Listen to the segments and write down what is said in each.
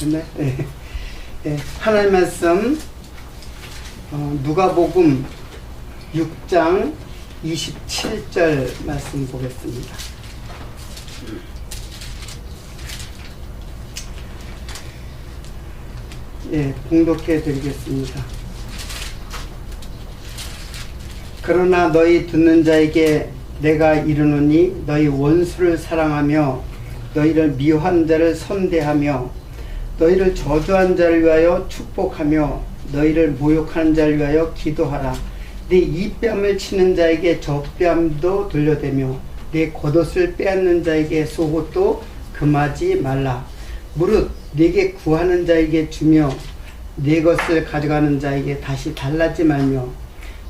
네. 네. 하나님 말씀 누가복음 6장 27절 말씀 보겠습니다. 예, 봉독해 드리겠습니다. 그러나 너희 듣는 자에게 내가 이르노니 너희 원수를 사랑하며 너희를 미워한 자를 선대하며 너희를 저주한 자를 위하여 축복하며 너희를 모욕하는 자를 위하여 기도하라. 네 이뺨을 치는 자에게 저 뺨도 돌려대며 네 겉옷을 빼앗는 자에게 속옷도 금하지 말라. 무릇 네게 구하는 자에게 주며 네 것을 가져가는 자에게 다시 달라지 말며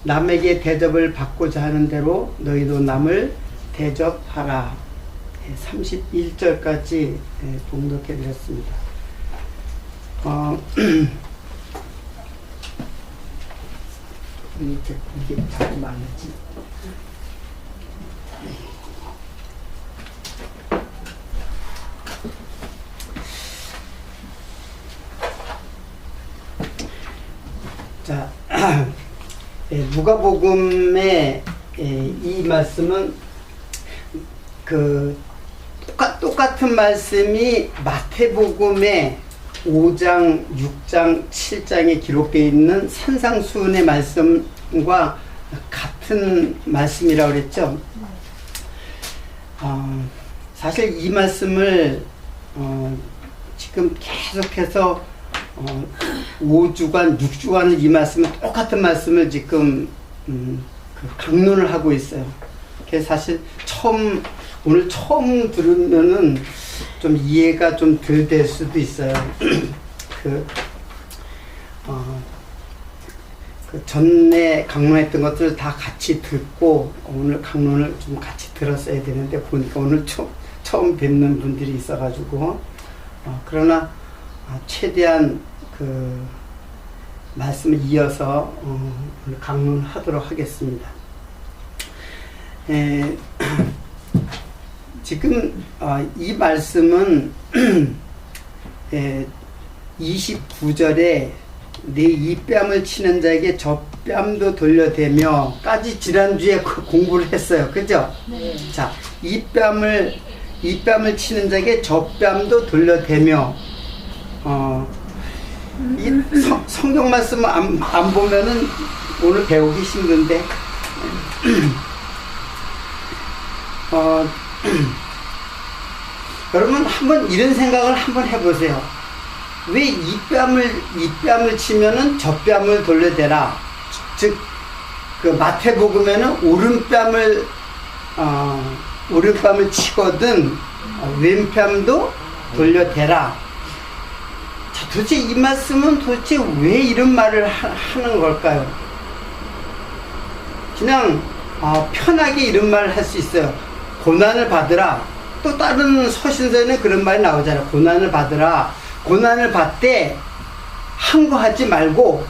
남에게 대접을 받고자 하는 대로 너희도 남을 대접하라. 31절까지 봉독해 드렸습니다. 이게 자꾸 많지. 자, 누가복음의 이 말씀은 똑같은 말씀이 마태복음의 5장, 6장, 7장에 기록되어 있는 산상수훈의 말씀과 같은 말씀이라고 그랬죠. 사실 이 말씀을 지금 계속해서 5주간, 6주간 이 말씀은 똑같은 말씀을 지금 강론을 하고 있어요. 그래서 사실 오늘 처음 들으면은 좀 이해가 좀 덜 될 수도 있어요. 전에 강론했던 것들을 다 같이 듣고 오늘 강론을 좀 같이 들었어야 되는데 보니까 오늘 처음 뵙는 분들이 있어가지고 그러나 최대한 말씀을 이어서 오늘 강론을 하도록 하겠습니다. 지금 이 말씀은 29절에 네 이 뺨을 치는 자에게 저 뺨도 돌려대며 까지 지난주에 공부를 했어요. 그죠? 네. 자, 이 뺨을 치는 자에게 저 뺨도 돌려대며 이 성경 말씀을 안 보면은 오늘 배우기 힘든데 여러분 한번 이런 생각을 한번 해보세요. 왜 이 뺨을 치면은 저 뺨을 돌려대라. 즉 마태복음에는 오른뺨을 치거든 왼뺨도 돌려대라. 자, 도대체 이 말씀은 도대체 왜 이런 말을 하는 걸까요? 그냥 편하게 이런 말을 할 수 있어요. 고난을 받으라. 또 다른 서신서에는 그런 말이 나오잖아요. 고난을 받으라. 고난을 받되 항거하지 말고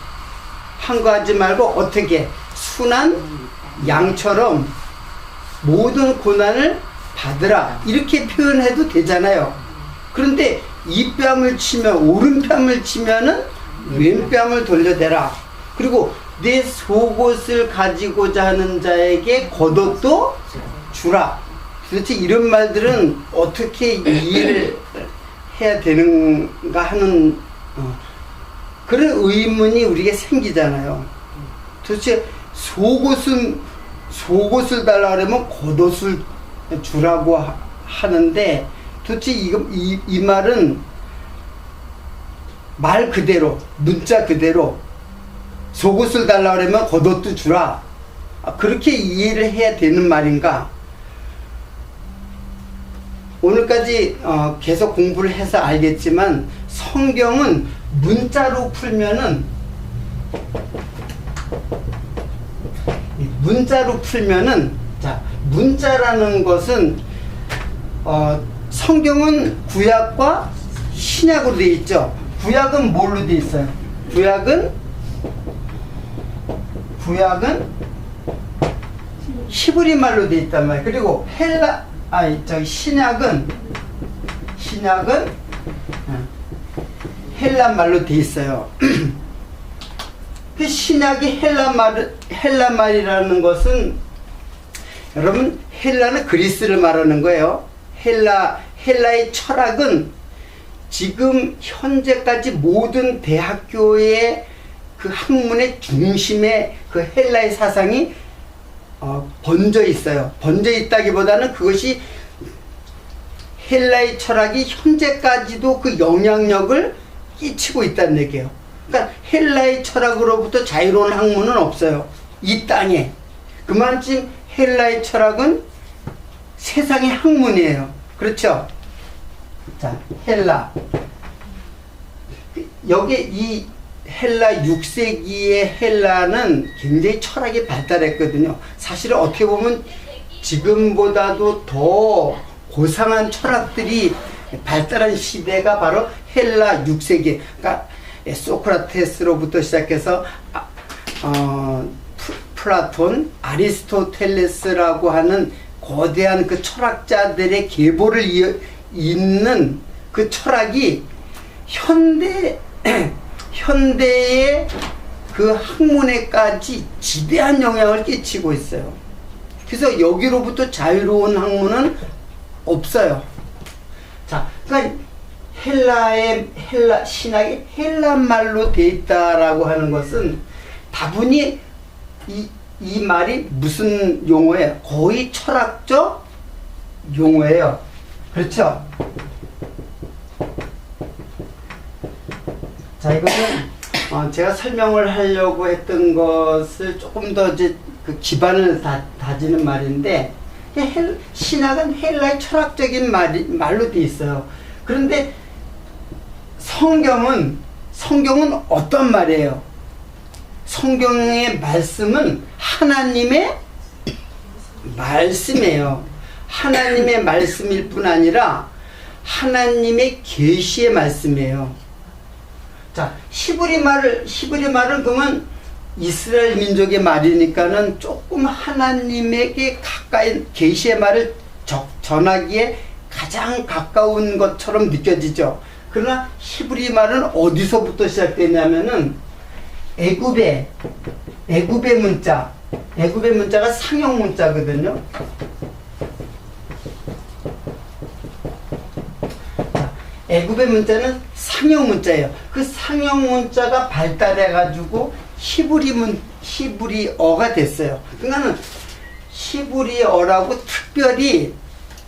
어떻게 순한 양처럼 모든 고난을 받으라. 이렇게 표현해도 되잖아요. 그런데 이 뺨을 치면 오른뺨을 치면은 왼뺨을 돌려대라. 그리고 내 속옷을 가지고자 하는 자에게 겉옷도 주라. 도대체 이런 말들은 어떻게 이해를 해야 되는가 하는 그런 의문이 우리에게 생기잖아요. 도대체 속옷을 달라 그러면 겉옷을 주라고 하는데 도대체 이 말은 말 그대로 문자 그대로 속옷을 달라 그러면 겉옷도 주라. 그렇게 이해를 해야 되는 말인가? 오늘까지 계속 공부를 해서 알겠지만 성경은 문자로 풀면은 자, 문자라는 것은 성경은 구약과 신약으로 되어 있죠. 구약은 뭘로 되어 있어요? 구약은 히브리 말로 되어 있단 말이에요. 그리고 신약은 헬라 말로 돼 있어요. 그 신약이 헬라 말이라는 것은 여러분 헬라는 그리스를 말하는 거예요. 헬라의 철학은 지금 현재까지 모든 대학교의 그 학문의 중심에 그 헬라의 사상이 번져 있어요. 번져 있다기보다는 그것이 헬라의 철학이 현재까지도 그 영향력을 끼치고 있다는 얘기예요. 그러니까 헬라의 철학으로부터 자유로운 학문은 없어요. 이 땅에. 그만큼 헬라의 철학은 세상의 학문이에요. 그렇죠? 자, 헬라. 여기 이 헬라 6세기의 헬라는 굉장히 철학이 발달했거든요. 사실은 어떻게 보면 지금보다도 더 고상한 철학들이 발달한 시대가 바로 헬라 6세기. 그러니까 소크라테스로부터 시작해서 플라톤, 아리스토텔레스라고 하는 거대한 그 철학자들의 계보를 잇는 그 철학이 현대의 그 학문에까지 지대한 영향을 끼치고 있어요. 그래서 여기로부터 자유로운 학문은 없어요. 자, 그러니까 신학이 헬라 말로 돼 있다라고 하는 것은 다분히 이 말이 무슨 용어예요? 거의 철학적 용어예요. 그렇죠? 자, 이거는 제가 설명을 하려고 했던 것을 조금 더 이제 그 기반을 다지는 말인데, 신학은 헬라의 철학적인 말로 돼 있어요. 그런데 성경은 어떤 말이에요? 성경의 말씀은 하나님의 말씀이에요. 하나님의 말씀일 뿐 아니라 하나님의 계시의 말씀이에요. 자, 히브리 말은 그러면 이스라엘 민족의 말이니까는 조금 하나님에게 가까이 계시의 말을 전하기에 가장 가까운 것처럼 느껴지죠. 그러나 히브리 말은 어디서부터 시작되냐면은 애굽의 문자가 상형 문자거든요. 애굽의 문자는 상형 문자예요. 그 상형 문자가 발달해가지고 히브리어가 됐어요. 그러니까는 히브리어라고 특별히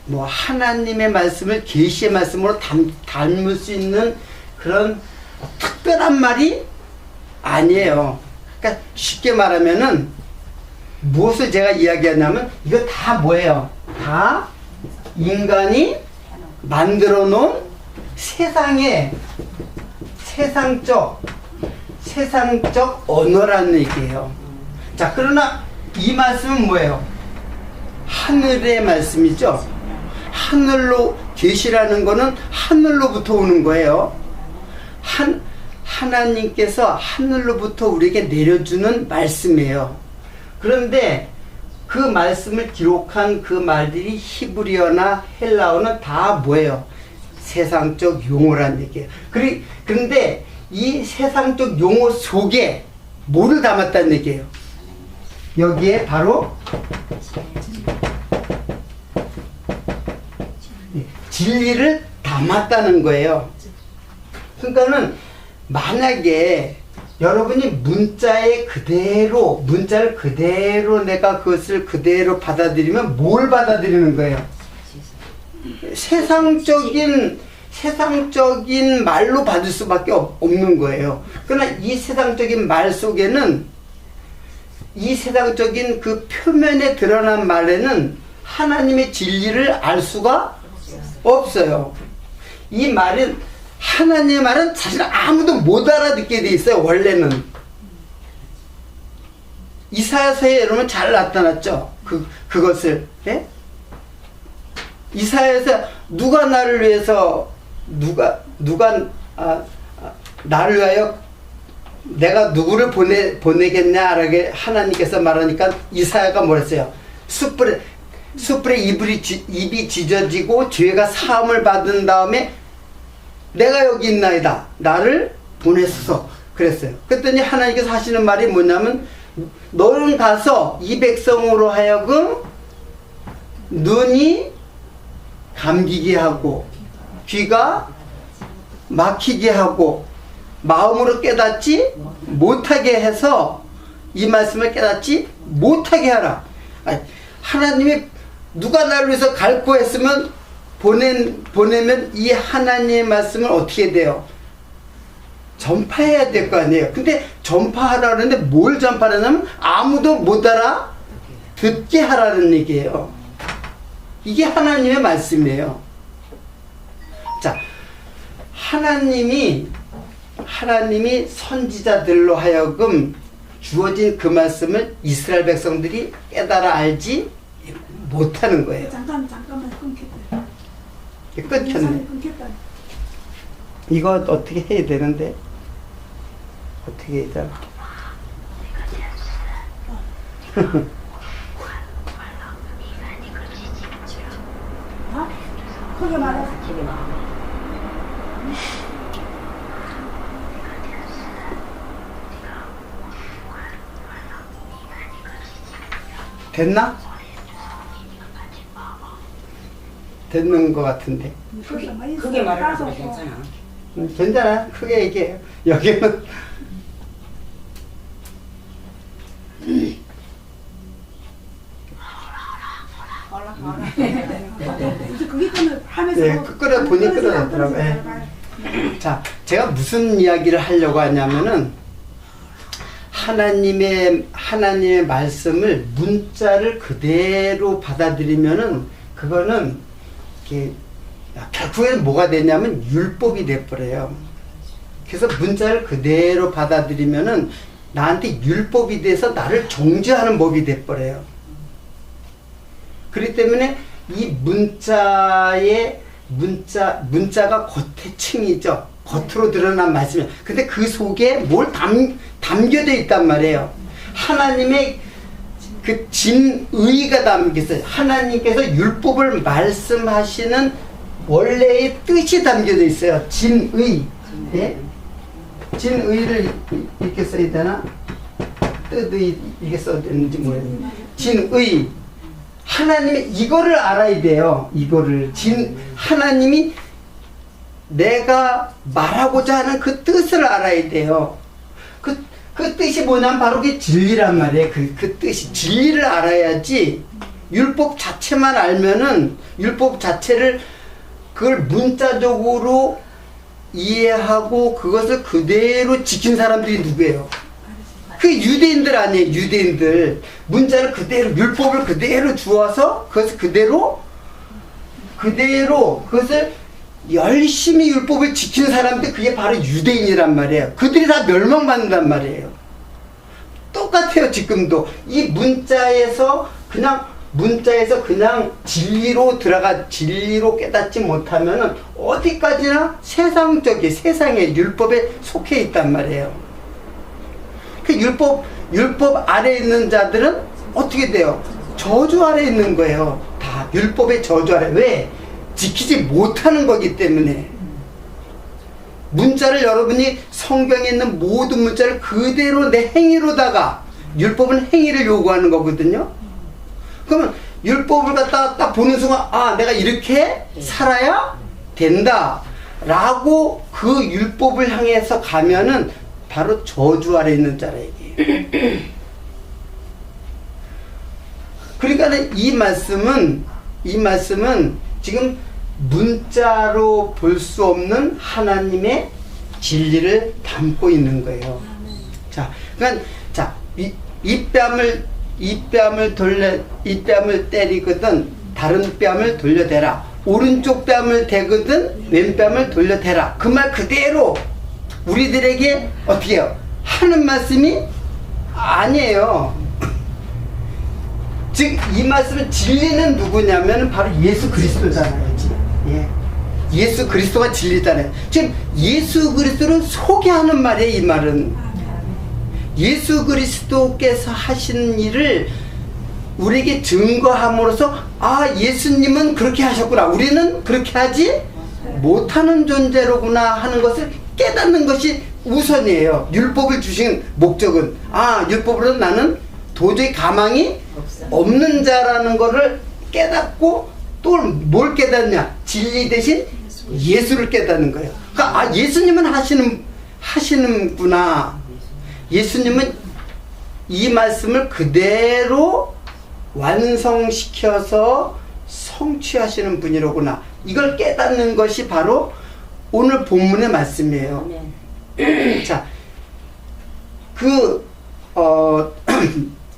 뭐 하나님의 말씀을 계시의 말씀으로 담을 수 있는 그런 특별한 말이 아니에요. 그러니까 쉽게 말하면은 무엇을 제가 이야기하냐면 이거 다 뭐예요? 다 인간이 만들어 놓은 세상적 언어라는 얘기예요. 자, 그러나 이 말씀은 뭐예요? 하늘의 말씀이죠. 하늘로 계시라는 거는 하늘로부터 오는 거예요. 하나님께서 하늘로부터 우리에게 내려주는 말씀이에요. 그런데 그 말씀을 기록한 그 말들이 히브리어나 헬라어는 다 뭐예요? 세상적 용어란 얘기예요. 그런데 이 세상적 용어 속에 뭐를 담았다는 얘기예요? 여기에 바로 진리를 담았다는 거예요. 그러니까는 만약에 여러분이 문자를 그대로 내가 그것을 그대로 받아들이면 뭘 받아들이는 거예요? 세상적인 말로 받을 수밖에 없는 거예요. 그러나 이 세상적인 말 속에는, 이 세상적인 그 표면에 드러난 말에는 하나님의 진리를 알 수가 없어요. 이 말은, 하나님의 말은 사실 아무도 못 알아듣게 돼 있어요. 원래는 이사야서에 여러분 잘 나타났죠. 그것을, 예? 이사야에서 누가 나를 위해서 나를 위하여 내가 누구를 보내겠냐 라고 하나님께서 말하니까 이사야가 뭐랬어요? 숯불에 입이 찢어지고 죄가 사함을 받은 다음에 내가 여기 있나이다. 나를 보내소서. 그랬어요. 그랬더니 하나님께서 하시는 말이 뭐냐면 너는 가서 이 백성으로 하여금 눈이 감기게 하고 귀가 막히게 하고 마음으로 깨닫지 못하게 해서 이 말씀을 깨닫지 못하게 하라. 아니, 하나님이 누가 나를 위해서 갈고 했으면 보내면 이 하나님의 말씀을 어떻게 돼요? 전파해야 될 거 아니에요. 근데 전파하라 그러는데 뭘 전파하냐면 아무도 못 알아 듣게 하라는 얘기예요. 이게 하나님의 말씀이에요. 자, 하나님이 선지자들로 하여금 주어진 그 말씀을 이스라엘 백성들이 깨달아 알지 못하는 거예요. 잠깐만 끊겠다. 끊겼네. 이거 어떻게 해야 되는데? 어떻게 해야 되나? 크게 말해. 됐나? 됐는 것 같은데. 크게 말해서 괜찮아. 괜찮아. 크게 얘기해요. 여기는 이제 그게 하면서 네, 본인 끌어놨더라고요. 네. 자, 제가 무슨 이야기를 하려고 하냐면은 하나님의 말씀을 문자를 그대로 받아들이면은 그거는 이렇게 결국에는 뭐가 되냐면 율법이 돼버려요. 그래서 문자를 그대로 받아들이면은 나한테 율법이 돼서 나를 정죄하는 법이 돼버려요. 그렇기 때문에 이 문자가 겉에 층이죠. 겉으로 드러난 말씀이에요. 근데 그 속에 뭘 담겨져 있단 말이에요. 하나님의 그 진의가 담겨있어요. 하나님께서 율법을 말씀하시는 원래의 뜻이 담겨져 있어요. 진의. 예? 진의를 이렇게 써야 되나? 뜻의 이게 써야 되는지 모르겠는데. 진의. 하나님의 이거를 알아야 돼요. 이거를 하나님이 내가 말하고자 하는 그 뜻을 알아야 돼요. 그 뜻이 뭐냐면 바로 그게 진리란 말이에요. 그 뜻이 진리를 알아야지. 율법 자체만 알면은 율법 자체를 그걸 문자적으로 이해하고 그것을 그대로 지킨 사람들이 누구예요? 그 유대인들 아니에요. 유대인들 문자를 그대로 율법을 그대로 주어서 그것을 그대로 그것을 열심히 율법을 지키는 사람들 그게 바로 유대인이란 말이에요. 그들이 다 멸망받는단 말이에요. 똑같아요. 지금도 이 문자에서 그냥 진리로 깨닫지 못하면은 어디까지나 세상의 율법에 속해 있단 말이에요. 그 율법 아래에 있는 자들은 어떻게 돼요? 저주 아래에 있는 거예요. 다 율법의 저주 아래. 왜? 지키지 못하는 거기 때문에. 문자를 여러분이 성경에 있는 모든 문자를 그대로 내 행위로다가 율법은 행위를 요구하는 거거든요. 그러면 율법을 갖다가 딱 보는 순간 내가 이렇게 살아야 된다 라고 그 율법을 향해서 가면은 바로 저주 아래 있는 자라 얘기예요. 그러니까 이 말씀은 지금 문자로 볼 수 없는 하나님의 진리를 담고 있는 거예요. 자, 그러니까 이 뺨을 때리거든 다른 뺨을 돌려대라. 오른쪽 뺨을 대거든 왼뺨을 돌려대라. 그 말 그대로 우리들에게 어떻게 해요? 하는 말씀이 아니에요. 즉 이 말씀은 진리는 누구냐면 바로 예수 그리스도잖아요. 예. 예수 그리스도가 진리잖아요. 지금 예수 그리스도를 소개하는 말이에요. 이 말은 예수 그리스도께서 하신 일을 우리에게 증거함으로써 예수님은 그렇게 하셨구나. 우리는 그렇게 하지 못하는 존재로구나 하는 것을 깨닫는 것이 우선이에요. 율법을 주신 목적은 율법으로 나는 도저히 가망이 없는 자라는 것을 깨닫고 또 뭘 깨닫냐? 진리 대신 예수를 깨닫는 거예요. 그러니까 예수님은 하시는구나. 예수님은 이 말씀을 그대로 완성시켜서 성취하시는 분이로구나. 이걸 깨닫는 것이 바로 오늘 본문의 말씀이에요. 자,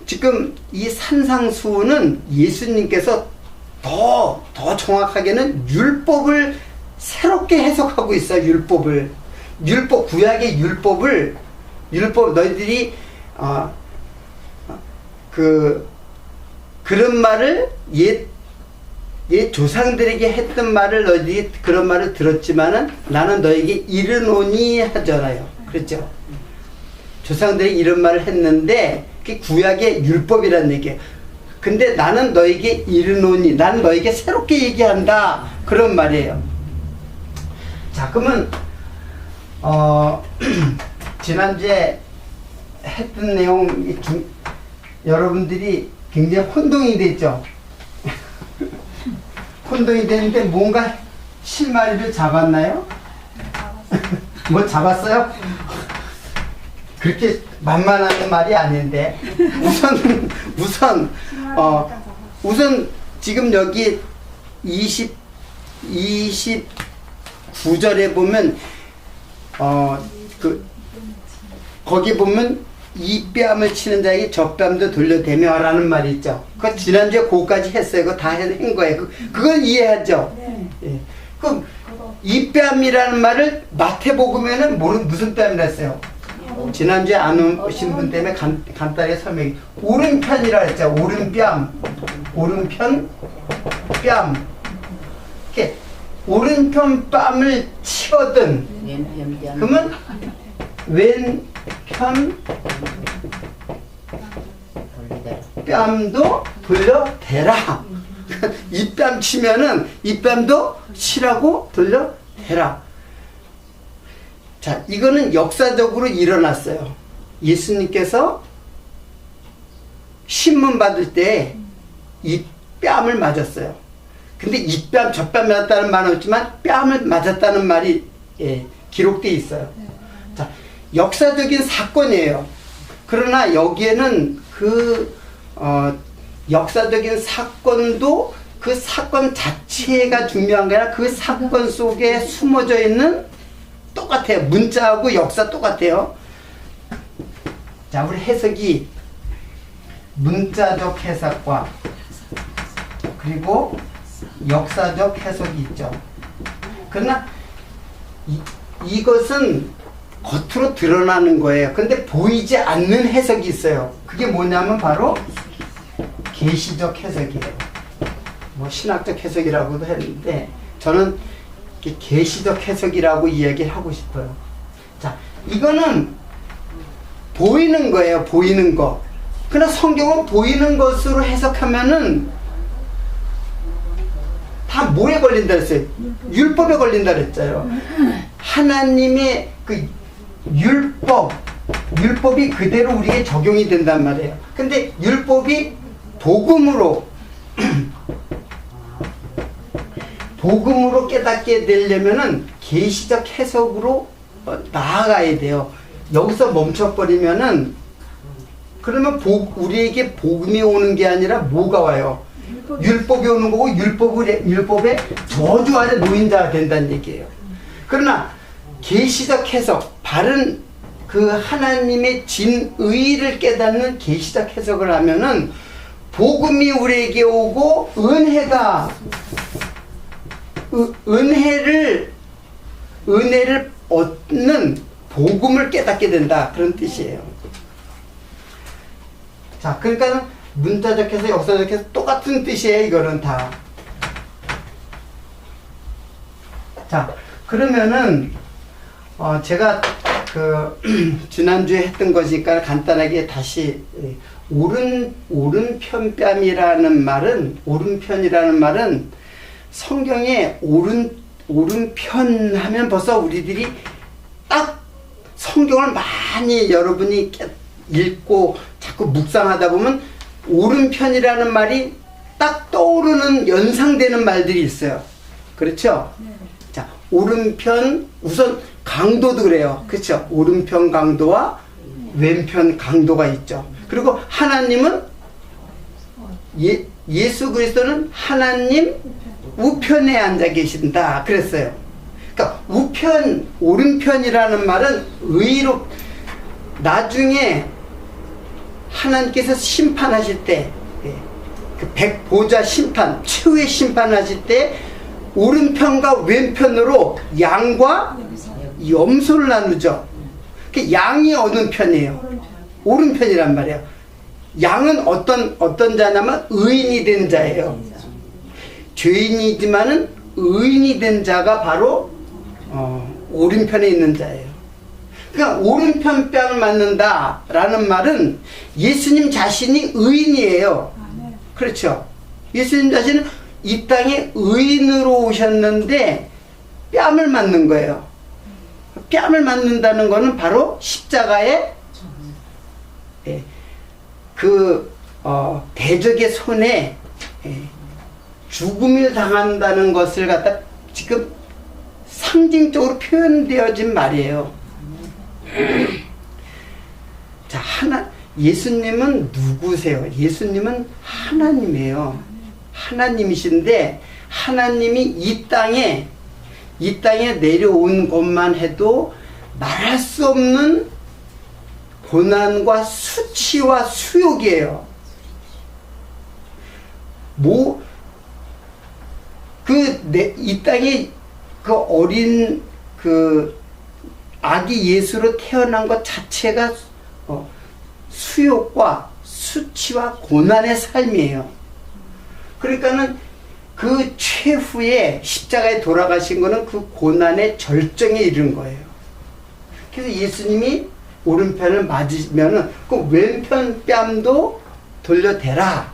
지금 이 산상수훈은 예수님께서 더 정확하게는 율법을 새롭게 해석하고 있어요. 율법, 구약의 율법 너희들이 그런 말을 옛 조상들에게 했던 말을 너희들이 그런 말을 들었지만은 나는 너에게 이르노니 하잖아요. 그렇죠? 조상들이 이런 말을 했는데 그게 구약의 율법이라는 얘기예요. 근데 나는 너에게 이르노니, 나는 너에게 새롭게 얘기한다, 그런 말이에요. 자, 그러면 지난주에 했던 내용 여러분들이 굉장히 혼동이 됐죠. 혼동이 되는데 뭔가 실마리를 잡았나요? 뭐 잡았어요? 그렇게 만만한 말이 아닌데 우선 지금 여기 29절에 보면 거기 보면 이 뺨을 치는 자에게 저 뺨도 돌려대며 라는 말이 있죠. 그거 지난주에 그거까지 했어요. 그거 다 한 거예요. 그걸 이해하죠. 네. 예. 그럼 이 뺨이라는 말을 마태복음에는 무슨 뺨이라 했어요? 지난주에 안 오신 분 때문에 간단하게 설명해. 오른편이라 했죠. 오른편 뺨. 이렇게 오른편 뺨을 치거든. 그러면 왼편 뺨도 돌려대라. 이 뺨 치면은 이 뺨도 치라고 돌려대라. 자, 이거는 역사적으로 일어났어요. 예수님께서 신문 받을 때 이 뺨을 맞았어요. 근데 이 뺨, 저 뺨 맞았다는 말은 없지만 뺨을 맞았다는 말이 기록되어 있어요. 자, 역사적인 사건이에요. 그러나 여기에는 역사적인 사건도 그 사건 자체가 중요한 게 아니라 그 사건 속에 숨어져 있는 똑같아요. 문자하고 역사 똑같아요. 자, 우리 해석이 문자적 해석과 그리고 역사적 해석이 있죠. 그러나 이것은 겉으로 드러나는 거예요. 근데 보이지 않는 해석이 있어요. 그게 뭐냐면 바로 계시적 해석이에요. 뭐 신학적 해석이라고도 했는데 저는 계시적 해석이라고 이야기를 하고 싶어요. 자, 이거는 보이는 거예요. 보이는 거. 그러나 성경은 보이는 것으로 해석하면은 다 뭐에 걸린다 그랬어요? 율법에 걸린다 그랬잖아요. 하나님의 그 율법이 그대로 우리에게 적용이 된단 말이에요. 근데 율법이 복음으로 깨닫게 되려면은 계시적 해석으로 나아가야 돼요. 여기서 멈춰버리면은 그러면 우리에게 복음이 오는 게 아니라 뭐가 와요? 율법이 오는 거고 율법의 저주 아래 놓인 자가 된다는 얘기예요. 그러나 계시적 해석, 바른 그 하나님의 진의를 깨닫는 계시적 해석을 하면은 복음이 우리에게 오고 은혜를 얻는 복음을 깨닫게 된다, 그런 뜻이에요. 자, 그러니까 문자적 해석, 역사적 해석 똑같은 뜻이에요. 이거는 다. 자, 그러면은 제가 지난주에 했던 거니까 간단하게 다시 오른편이라는 말은 성경에 오른편 하면 벌써 우리들이 딱 성경을 많이 여러분이 읽고 자꾸 묵상하다 보면 오른편이라는 말이 딱 떠오르는 연상되는 말들이 있어요. 그렇죠? 자, 오른편, 우선 강도도 그래요. 그렇죠? 오른편 강도와 왼편 강도가 있죠. 그리고 하나님은 예수 그리스도는 하나님 우편에 앉아 계신다 그랬어요. 그러니까 우편, 오른편이라는 말은 의로 나중에 하나님께서 심판하실 때, 그 백보자 심판, 최후의 심판하실 때 오른편과 왼편으로 양과 염소를 나누죠. 그 양이 어느 편이에요? 오른편이란 말이에요. 양은 어떤 자냐면 의인이 된 자예요. 죄인이지만은 의인이 된 자가 바로 오른편에 있는 자예요. 그러니까 오른편 뺨을 맞는다라는 말은 예수님 자신이 의인이에요. 그렇죠? 예수님 자신은 이 땅에 의인으로 오셨는데 뺨을 맞는 거예요. 뺨을 맞는다는 것은 바로 십자가의 대적의 손에 죽음을 당한다는 것을 갖다 지금 상징적으로 표현되어진 말이에요. 자, 예수님은 누구세요? 예수님은 하나님이에요. 하나님이신데 하나님이 이 땅에 내려온 것만 해도 말할 수 없는 고난과 수치와 수욕이에요. 이 땅에 그 어린 그 아기 예수로 태어난 것 자체가 수욕과 수치와 고난의 삶이에요. 그러니까는 그 최후에 십자가에 돌아가신 거는 그 고난의 절정에 이른 거예요. 그래서 예수님이 오른편을 맞으면은 그 왼편 뺨도 돌려대라.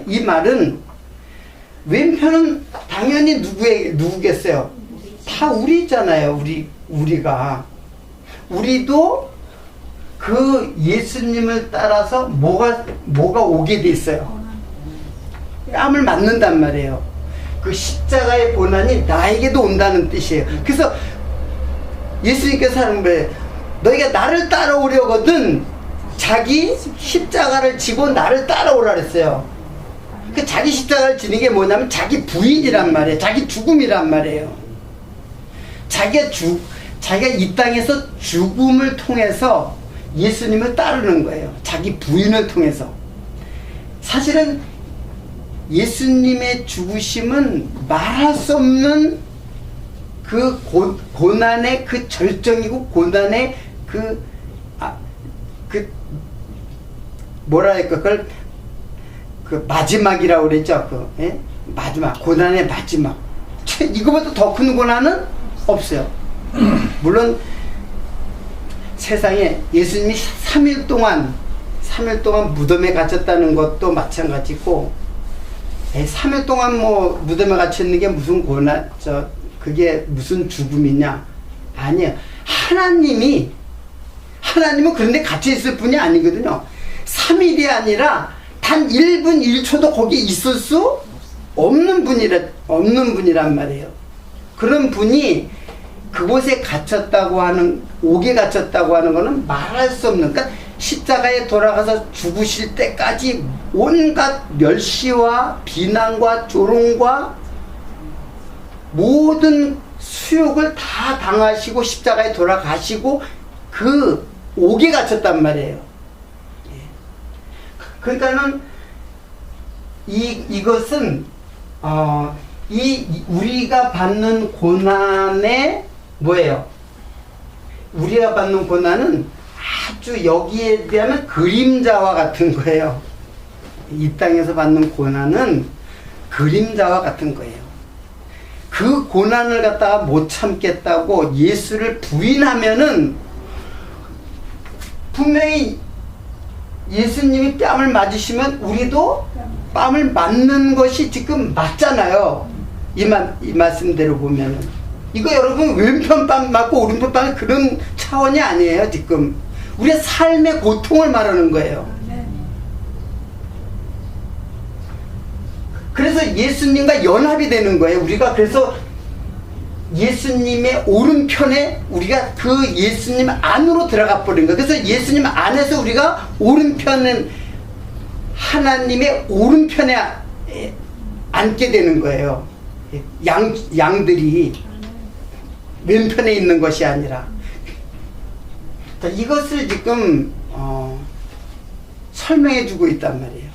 이 말은 왼편은 당연히 누구겠어요? 다 우리잖아요. 우리가. 우리도 그 예수님을 따라서 뭐가 오게 돼 있어요. 뺨을 맞는단 말이에요. 그 십자가의 고난이 나에게도 온다는 뜻이에요. 그래서 예수님께서 하는 거예요. 너희가 나를 따라오려거든 자기 십자가를 지고 나를 따라오라 그랬어요. 그 자기 십자가를 지는 게 뭐냐면 자기 부인이란 말이에요. 자기 죽음이란 말이에요. 자기가 이 땅에서 죽음을 통해서 예수님을 따르는 거예요. 자기 부인을 통해서. 사실은 예수님의 죽으심은 말할 수 없는 그 고난의 그 절정이고 고난의 그걸 그 마지막이라고 그랬죠. 마지막, 고난의 마지막. 이거보다 더 큰 고난은 없어요. 물론 세상에 예수님이 3일 동안 무덤에 갇혔다는 것도 마찬가지고, 3일 동안 무덤에 갇혔는 게 무슨 그게 무슨 죽음이냐? 아니에요. 하나님은 그런데 갇혀있을 뿐이 아니거든요. 3일이 아니라 단 1분 1초도 거기 있을 수 없는 분이란 말이에요. 그런 분이 그곳에 옥에 갇혔다고 하는 거는 말할 수 없는, 그러니까 십자가에 돌아가서 죽으실 때까지 온갖 멸시와 비난과 조롱과 모든 수욕을 다 당하시고 십자가에 돌아가시고 그 옥에 갇혔단 말이에요. 그러니까는 이것은 우리가 받는 고난의 뭐예요? 우리가 받는 고난은 아주 여기에 대한 그림자와 같은 거예요. 이 땅에서 받는 고난은 그림자와 같은 거예요. 그 고난을 갖다가 못 참겠다고 예수를 부인하면은 분명히 예수님이 뺨을 맞으시면 우리도 뺨을 맞는 것이 지금 맞잖아요. 이 말씀대로 보면은. 이거 여러분 왼편빵 맞고 오른편빵 그런 차원이 아니에요, 지금. 우리의 삶의 고통을 말하는 거예요. 아멘. 그래서 예수님과 연합이 되는 거예요. 우리가 그래서 예수님의 오른편에 우리가 그 예수님 안으로 들어가 버린 거예요. 그래서 예수님 안에서 우리가 오른편은 하나님의 오른편에 앉게 되는 거예요. 양들이 왼편에 있는 것이 아니라. 자, 이것을 지금 설명해 주고 있단 말이에요.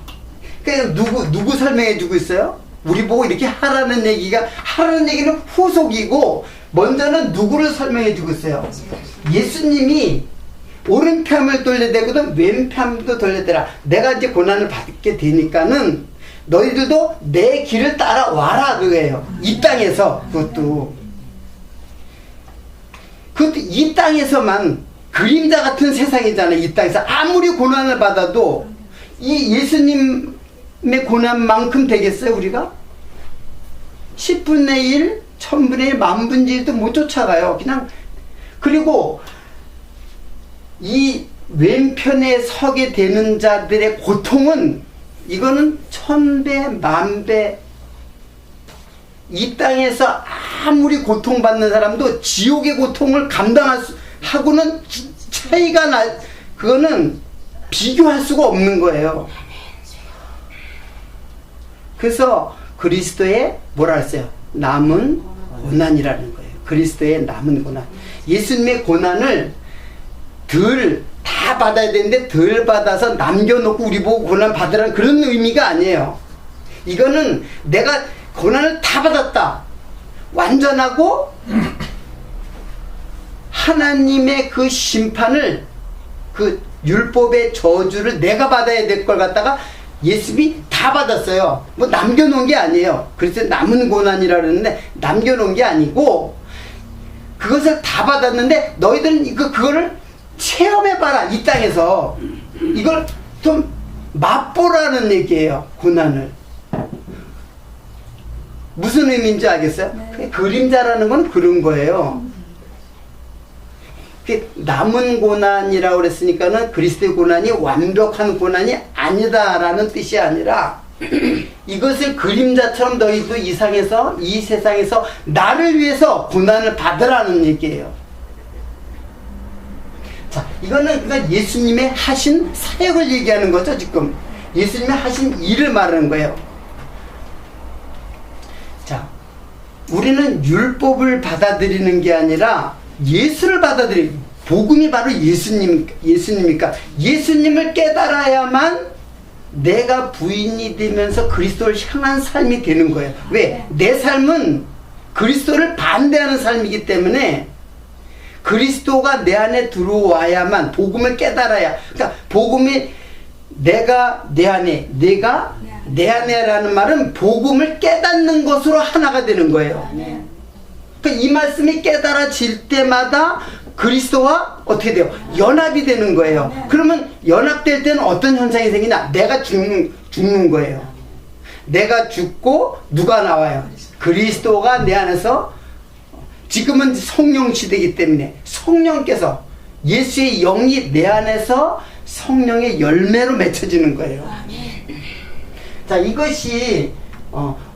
그러니까 누구 설명해 주고 있어요? 우리 보고 이렇게 하라는 얘기는 후속이고 먼저는 누구를 설명해 주고 있어요? 예수님이 오른편을 돌려대거든 왼편도 돌려대라. 내가 이제 고난을 받게 되니까는 너희들도 내 길을 따라와라 그거예요. 이 땅에서 그것도 이 땅에서만 그림자 같은 세상이잖아요. 이 땅에서 아무리 고난을 받아도 이 예수님의 고난만큼 되겠어요 우리가? 10분의 1, 1000분의 1, 만분의 1도 못 쫓아가요. 그냥. 그리고 이 왼편에 서게 되는 자들의 고통은 이거는 1000배, 10,000배. 이 땅에서 아무리 고통받는 사람도 지옥의 고통을 감당하고는 차이가 그거는 비교할 수가 없는 거예요. 그래서 그리스도의 뭐라 했어요? 남은 고난이라는 거예요. 그리스도의 남은 고난. 예수님의 고난을 다 받아야 되는데 덜 받아서 남겨놓고 우리 보고 고난 받으라는 그런 의미가 아니에요. 이거는 내가 고난을 다 받았다. 완전하고 하나님의 그 심판을 그 율법의 저주를 내가 받아야 될 걸 갖다가 예수님이 다 받았어요. 뭐 남겨놓은 게 아니에요. 그래서 남은 고난이라 그러는데 남겨놓은 게 아니고 그것을 다 받았는데 너희들은 그거를 체험해봐라. 이 땅에서 이걸 좀 맛보라는 얘기예요. 고난을. 무슨 의미인지 알겠어요? 네. 그림자라는 건 그런 거예요. 남은 고난이라고 그랬으니까는 그리스도의 고난이 완벽한 고난이 아니다라는 뜻이 아니라 이것을 그림자처럼 너희도 이 세상에서 나를 위해서 고난을 받으라는 얘기예요. 자, 이거는 그러니까 예수님의 하신 사역을 얘기하는 거죠, 지금. 예수님의 하신 일을 말하는 거예요. 자, 우리는 율법을 받아들이는 게 아니라 예수를 받아들이고, 복음이 바로 예수님이니까 예수님을 깨달아야만 내가 부인이 되면서 그리스도를 향한 삶이 되는 거예요. 왜? 내 삶은 그리스도를 반대하는 삶이기 때문에 그리스도가 내 안에 들어와야만 복음을 깨달아야. 그러니까 복음이 내가 내 안에, 내가 내 안에라는 말은 복음을 깨닫는 것으로 하나가 되는 거예요. 그러니까 이 말씀이 깨달아질 때마다 그리스도와 어떻게 돼요? 연합이 되는 거예요. 그러면 연합될 때는 어떤 현상이 생기냐? 내가 죽는 거예요. 내가 죽고 누가 나와요? 그리스도가 내 안에서. 지금은 성령 시대이기 때문에 성령께서 예수의 영이 내 안에서 성령의 열매로 맺혀지는 거예요. 자, 이것이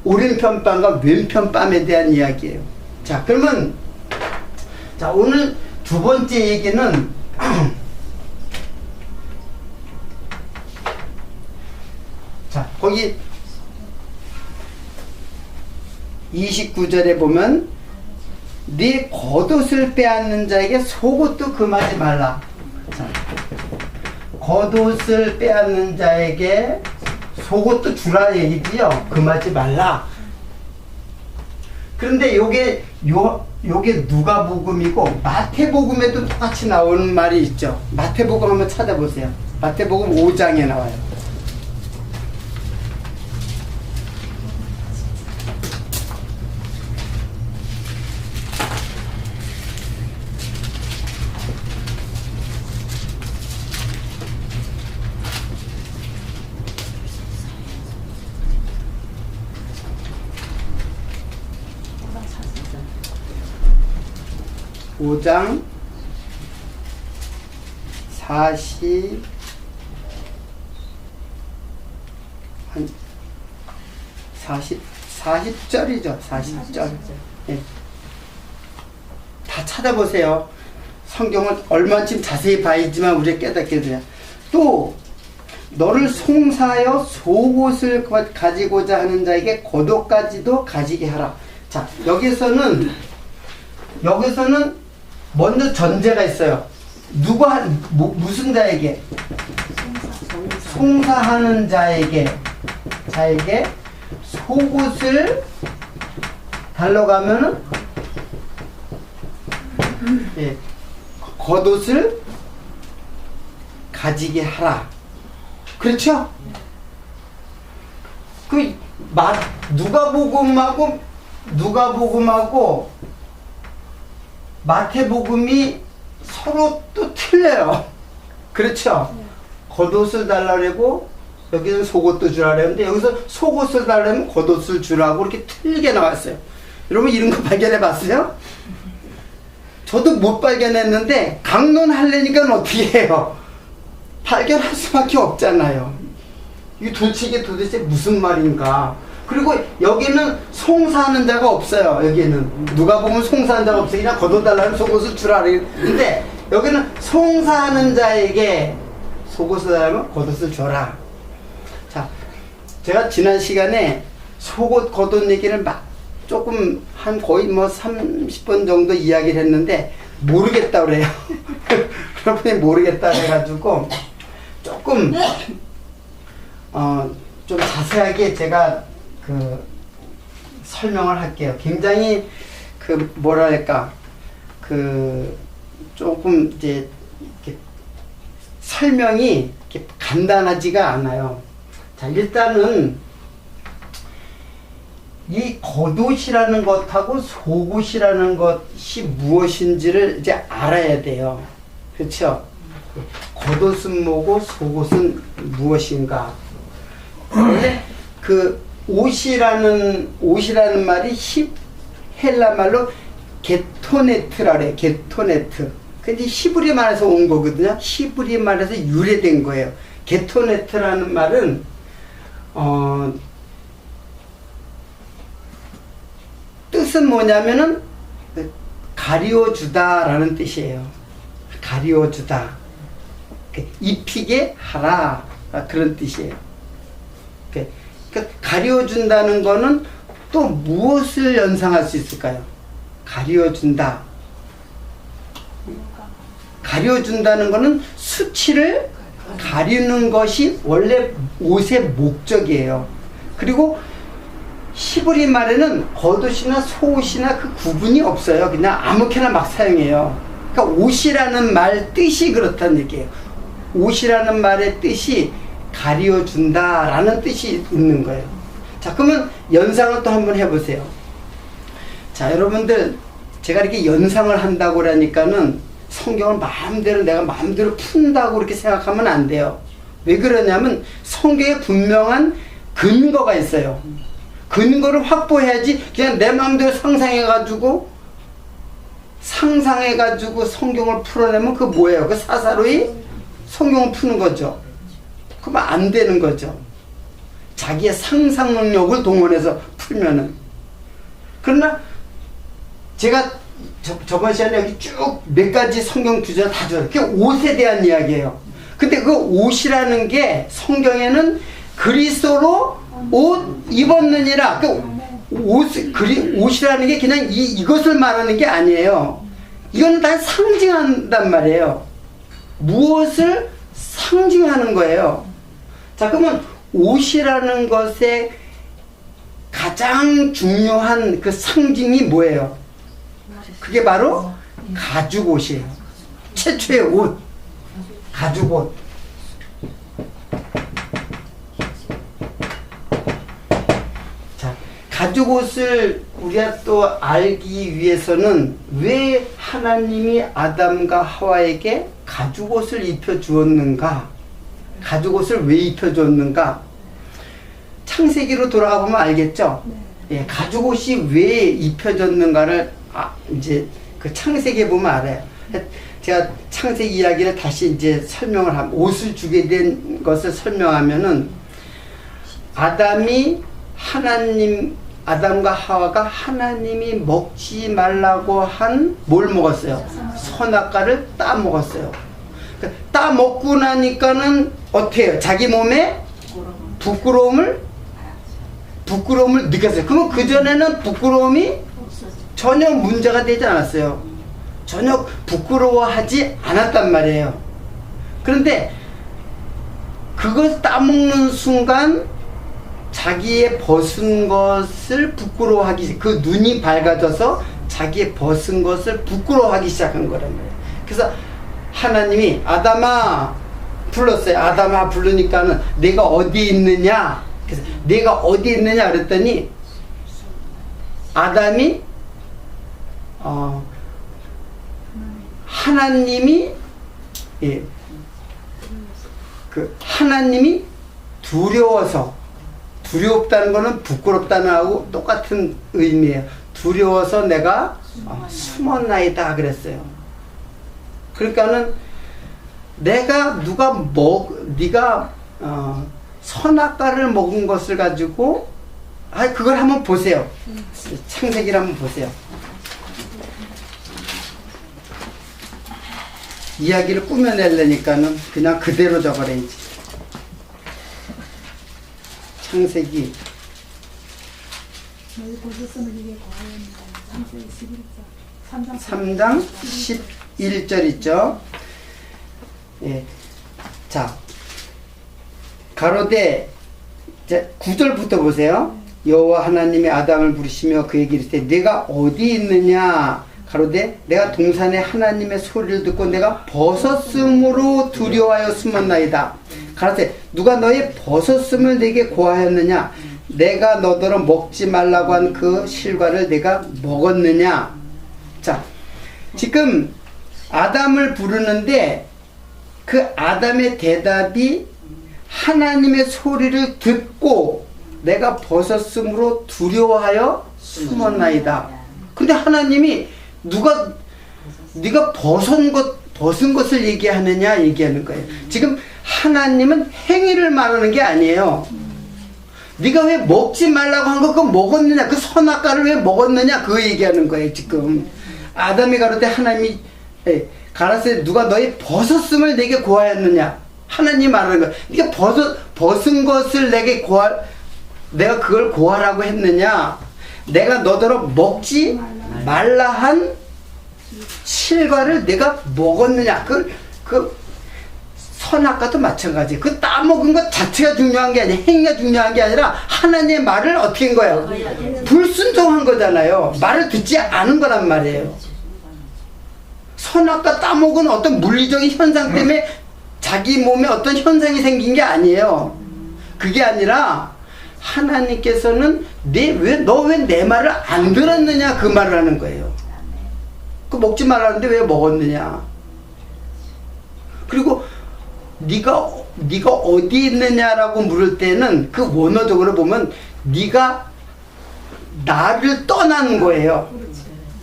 오른편밤과 왼편밤에 대한 이야기예요. 자, 그러면 자, 오늘 두 번째 얘기는 자, 거기 29절에 보면 네 겉옷을 빼앗는 자에게 속옷도 금하지 말라. 자, 겉옷을 빼앗는 자에게 속옷도 주라 얘기지요. 금하지 말라. 그런데 요게 누가복음이고 마태복음에도 똑같이 나오는 말이 있죠. 마태복음 한번 찾아보세요. 마태복음 5장에 나와요. 5장 40절이죠. 40절. 예. 다 찾아보세요. 성경을 얼마쯤 자세히 봐야지만 우리가 깨닫게 돼요. 또 너를 송사하여 속옷을 가지고자 하는 자에게 겉옷까지도 가지게 하라. 자, 여기서는 먼저 전제가 있어요. 무슨 자에게? 송사하는 자에게 속옷을 달라고 하면은 예, 겉옷을 가지게 하라. 그렇죠? 그 누가복음하고 마태복음이 서로 또 틀려요. 그렇죠? 겉옷을 달라고 여기는 속옷도 주라 그랬는데 여기서 속옷을 달라면 겉옷을 주라고 이렇게 틀리게 나왔어요. 여러분 이런 거 발견해 봤어요? 저도 못 발견했는데 강론하려니까 어떻게 해요? 발견할 수밖에 없잖아요. 이게 도대체 무슨 말인가? 그리고 여기는 송사하는 자가 없어요. 여기는 누가 보면 송사하는 자가 없어. 그냥 걷어달라는 속옷을 주라 그랬는데 여기는 송사하는 자에게 속옷을 달라면 겉옷을 줘라. 자, 제가 지난 시간에 속옷 겉옷 얘기를 조금 거의 30번 정도 이야기를 했는데 모르겠다 그래요. 여러분이 모르겠다 해가지고 조금 좀 자세하게 제가 설명을 할게요. 굉장히 조금 이제 이렇게 설명이 이렇게 간단하지가 않아요. 자, 일단은 이 겉옷이라는 것하고 속옷이라는 것이 무엇인지를 이제 알아야 돼요. 그렇죠? 겉옷은 뭐고 속옷은 무엇인가? 원래 옷이라는 말이 헬라 말로 게토네트라 그래요. 게토네트. 근데 히브리 말에서 온 거거든요. 히브리 말에서 유래된 거예요. 게토네트라는 말은 뜻은 뭐냐면은 가리워주다라는 뜻이에요. 가리워주다. 입히게 하라. 그런 뜻이에요. 그러니까 가리워준다는 거는 또 무엇을 연상할 수 있을까요? 가리워준다. 가려준다는 것은 수치를 가리는 것이 원래 옷의 목적이에요. 그리고 히브리 말에는 겉옷이나 속옷이나 그 구분이 없어요. 그냥 아무렇게나 막 사용해요. 그러니까 옷이라는 말 뜻이 그렇다는 얘기예요. 옷이라는 말의 뜻이 가려준다라는 뜻이 있는 거예요. 자, 그러면 연상을 또 한번 해보세요. 자, 여러분들 제가 이렇게 연상을 한다고 그러니까는 성경을 내가 마음대로 푼다고 그렇게 생각하면 안 돼요. 왜 그러냐면 성경에 분명한 근거가 있어요. 근거를 확보해야지 그냥 내 마음대로 상상해가지고 성경을 풀어내면 그거 뭐예요? 그 사사로이 성경을 푸는 거죠. 그러면 안 되는 거죠. 자기의 상상 능력을 동원해서 풀면은. 그러나 제가 저번 시간에 여기 쭉 몇 가지 성경 주제를 다 줘요. 그게 옷에 대한 이야기예요. 근데 그 옷이라는 게 성경에는 그리스도로 옷 입었느니라. 그 옷이라는 게 그냥 이것을 말하는 게 아니에요. 이거는 다 상징한단 말이에요. 무엇을 상징하는 거예요. 자, 그러면 옷이라는 것의 가장 중요한 그 상징이 뭐예요? 그게 바로 가죽옷이에요. 최초의 옷, 가죽옷. 자, 가죽옷을 우리가 또 알기 위해서는 왜 하나님이 아담과 하와에게 가죽옷을 입혀주었는가? 가죽옷을 왜 입혀줬는가? 창세기로 돌아가 보면 알겠죠? 예, 가죽옷이 왜 입혀졌는가를 이제 그 창세기에 보면 알아요. 제가 창세기 이야기를 다시 이제 설명을 하면, 옷을 주게 된 것을 설명하면은, 아담과 하와가 하나님이 먹지 말라고 한 뭘 먹었어요? 선악과를 따 먹었어요. 따 먹고 나니까는 어떻게 해요? 자기 몸에 부끄러움을 느꼈어요. 그러면 그전에는 부끄러움이 전혀 문제가 되지 않았어요. 전혀 부끄러워하지 않았단 말이에요. 그런데 그걸 따먹는 순간 자기의 벗은 것을 부끄러워하기, 그 눈이 밝아져서 자기의 벗은 것을 부끄러워하기 시작한 거란 말이에요. 그래서 하나님이 아담아 불렀어요. 아담아 부르니까는 내가 어디 있느냐? 그래서 내가 어디 있느냐 그랬더니 아담이 하나님이 하나님이 두렵다는 거는 부끄럽다는 하고 똑같은 의미예요. 두려워서 내가 숨었나이다 그랬어요. 그러니까는 네가 선악과를 먹은 것을 가지고 그걸 한번 보세요. 창세기를 한번 보세요. 이야기를 꾸며내려니까는 그냥 그대로 적어야지. 창세기 여기 보셨으면 이게 과연 3장 11절 있죠. 예. 자, 가로되 9절부터 보세요. 여호와 하나님이 아담을 부르시며 그에게 이르시되 내가 어디 있느냐? 가로되 내가 동산에 하나님의 소리를 듣고 내가 벗었음으로 두려워하여 숨었나이다. 가로되 누가 너의 벗었음을 내게 고하였느냐? 내가 너더러 먹지 말라고 한 그 실과를 내가 먹었느냐? 자, 지금 아담을 부르는데 그 아담의 대답이 하나님의 소리를 듣고 내가 벗었으므로 두려워하여 숨었나이다. 근데 하나님이 네가 벗은 것을 얘기하느냐 얘기하는 거예요. 지금 하나님은 행위를 말하는 게 아니에요. 네가 왜 먹지 말라고 한 거 그거 먹었느냐, 그 선악과를 왜 먹었느냐 그 얘기하는 거예요. 지금 아담이 가로되 하나님이 가라사대 누가 너의 벗었음을 내게 고하였느냐, 하나님 말하는 거예요. 네가 벗은 것을 내가 그걸 고하라고 했느냐? 내가 너더러 먹지 말라 한 실과를 내가 먹었느냐? 그 선악과도 마찬가지. 그 따먹은 것 자체가 중요한 게 아니라, 행위가 중요한 게 아니라 하나님의 말을 어떻게 한 거예요? 불순종한 거잖아요. 말을 듣지 않은 거란 말이에요. 선악과 따먹은 어떤 물리적인 현상 때문에 자기 몸에 어떤 현상이 생긴 게 아니에요. 그게 아니라 하나님께서는 너 왜 내 말을 안 들었느냐 그 말을 하는 거예요. 그 먹지 말라는데 왜 먹었느냐. 그리고 네가 어디 있느냐라고 물을 때는 그 원어적으로 보면 네가 나를 떠나는 거예요.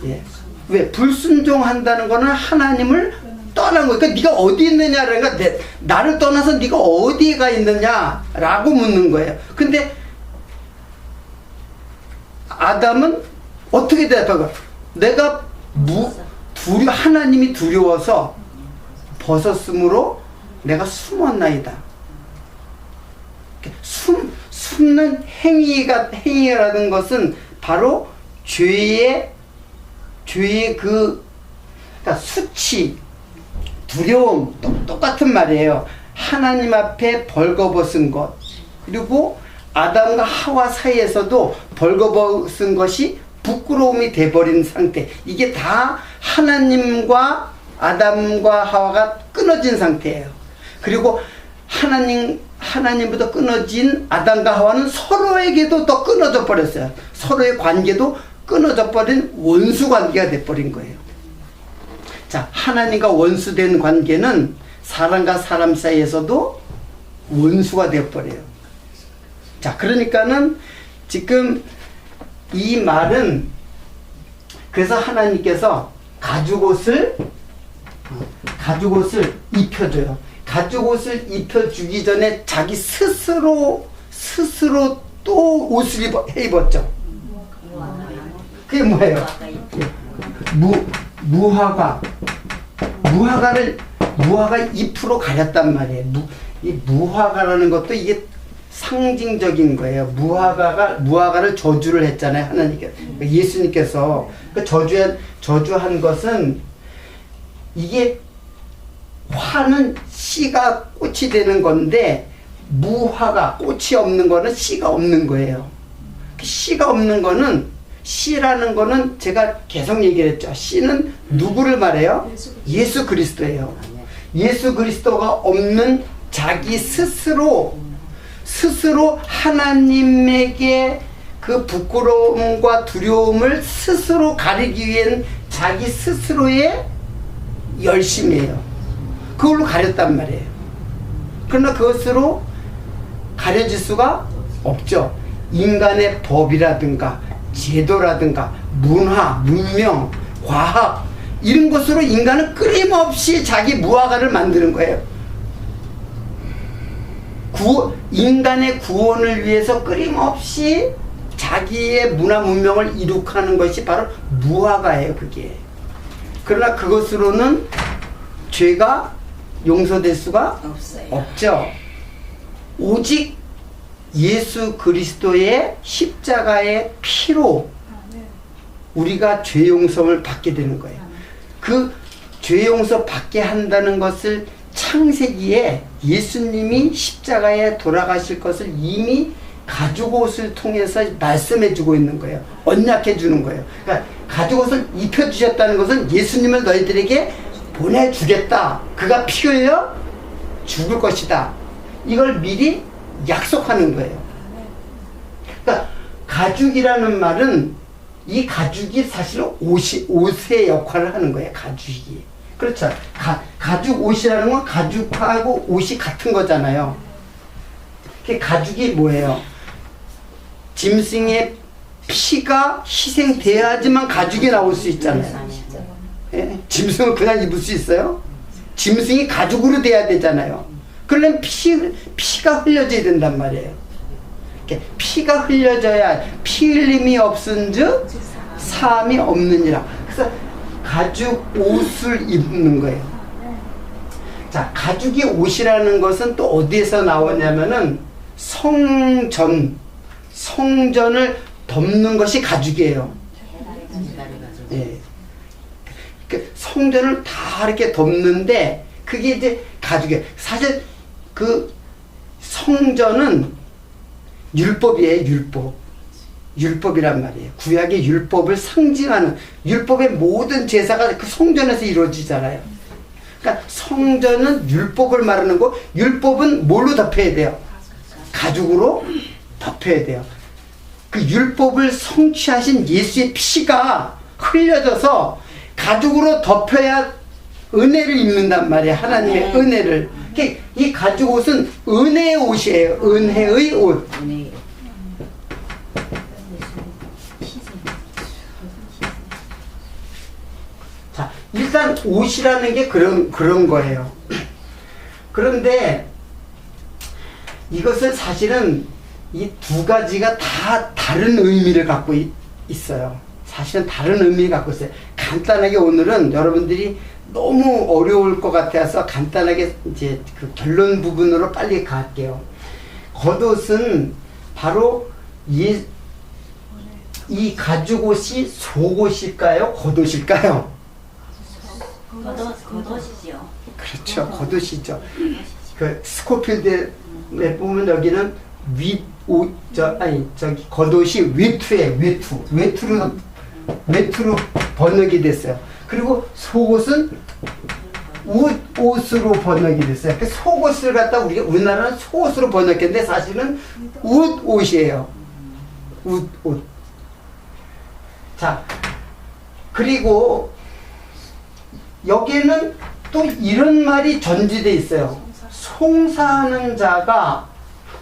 예. 왜? 불순종한다는 거는 하나님을 떠난 거예요. 그러니까 네가 어디 있느냐라니까 나를 떠나서 네가 어디가 있느냐라고 묻는 거예요. 근데 아담은 어떻게 대답할까? 내가 하나님이 두려워서 벗었으므로 내가 숨었나이다. 숨는 행위라는 것은 바로 죄의 그러니까 수치, 두려움, 똑같은 말이에요. 하나님 앞에 벌거벗은 것, 그리고 아담과 하와 사이에서도 벌거벗은 것이 부끄러움이 돼버린 상태. 이게 다 하나님과 아담과 하와가 끊어진 상태예요. 그리고 하나님부터 끊어진 아담과 하와는 서로에게도 또 끊어져 버렸어요. 서로의 관계도 끊어져 버린 원수 관계가 돼버린 거예요. 자, 하나님과 원수된 관계는 사람과 사람 사이에서도 원수가 되어버려요. 자, 그러니까는 지금 이 말은, 그래서 하나님께서 가죽옷을 입혀줘요. 가죽옷을 입혀주기 전에 자기 스스로 또 옷을 입었죠. 그게 뭐예요? 무화과 2% 가렸단 말이에요. 이 무화과라는 것도 이게 상징적인 거예요. 무화과를 저주를 했잖아요. 하나님께서. 예수님께서 그 저주한 것은 이게 화는 씨가 꽃이 되는 건데 무화과 꽃이 없는 거는 씨가 없는 거예요. 씨가 없는 거는 씨라는 거는 제가 계속 얘기를 했죠. 씨는 누구를 말해요? 예수 그리스도예요. 예수 그리스도가 없는 자기 스스로 하나님에게 그 부끄러움과 두려움을 스스로 가리기 위한 자기 스스로의 열심이에요. 그걸로 가렸단 말이에요. 그러나 그것으로 가려질 수가 없죠. 인간의 법이라든가 제도라든가 문화, 문명, 과학 이런 것으로 인간은 끊임없이 자기 무화과를 만드는 거예요. 인간의 구원을 위해서 끊임없이 자기의 문화 문명을 이룩하는 것이 바로 무화과예요. 그게. 그러나 그것으로는 죄가 용서될 수가 없죠. 오직 예수 그리스도의 십자가의 피로 우리가 죄 용서를 받게 되는 거예요. 그 죄 용서 받게 한다는 것을 창세기에 예수님이 십자가에 돌아가실 것을 이미 가죽옷을 통해서 말씀해 주고 있는 거예요. 언약해 주는 거예요. 그러니까 가죽옷을 입혀 주셨다는 것은 예수님을 너희들에게 보내주겠다. 그가 피 흘려 죽을 것이다. 이걸 미리 약속하는 거예요. 그러니까 가죽이라는 말은 이 가죽이 사실 옷의 역할을 하는 거예요. 가죽이. 그렇죠. 가죽 옷이라는 건 가죽하고 옷이 같은 거잖아요. 가죽이 뭐예요? 짐승의 피가 희생돼야지만 가죽이 나올 수 있잖아요. 예? 짐승은 그냥 입을 수 있어요? 짐승이 가죽으로 돼야 되잖아요. 그러려면 피가 흘려져야 된단 말이에요. 피가 흘려져야 피 흘림이 없은즉 사함이 없느니라. 그래서 가죽 옷을 입는 거예요. 자, 가죽이 옷이라는 것은 또 어디에서 나오냐면은 성전을 덮는 것이 가죽이에요. 예. 성전을 다 이렇게 덮는데 그게 이제 가죽이에요. 사실 그 성전은 율법이에요. 율법이란 말이에요. 구약의 율법을 상징하는 율법의 모든 제사가 그 성전에서 이루어지잖아요. 그러니까 성전은 율법을 말하는 거, 율법은 뭘로 덮여야 돼요? 가죽으로 덮여야 돼요. 그 율법을 성취하신 예수의 피가 흘려져서 가죽으로 덮여야 은혜를 입는단 말이에요. 하나님의 은혜를. 이 가죽 옷은 은혜의 옷이에요. 은혜의 옷. 자, 일단 옷이라는 게 그런 거예요. 그런데 이것은 사실은 이 두 가지가 다 다른 의미를 갖고 있어요. 사실은 다른 의미를 갖고 있어요. 간단하게 오늘은 여러분들이 너무 어려울 것 같아서 간단하게 이제 그 결론 부분으로 빨리 갈게요. 겉옷은 바로 이 가죽옷이 속옷일까요? 겉옷일까요? 겉옷이죠. 그렇죠. 겉옷이죠. 그 스코필드에 보면 여기는 겉옷이 외투로 번역이 됐어요. 그리고 속옷은 옷으로 번역이 됐어요. 그 속옷을 갖다 우리나라는 속옷으로 번역했는데 사실은 옷이에요. 옷. 자, 그리고 여기에는 또 이런 말이 전제되어 있어요. 송사하는 자가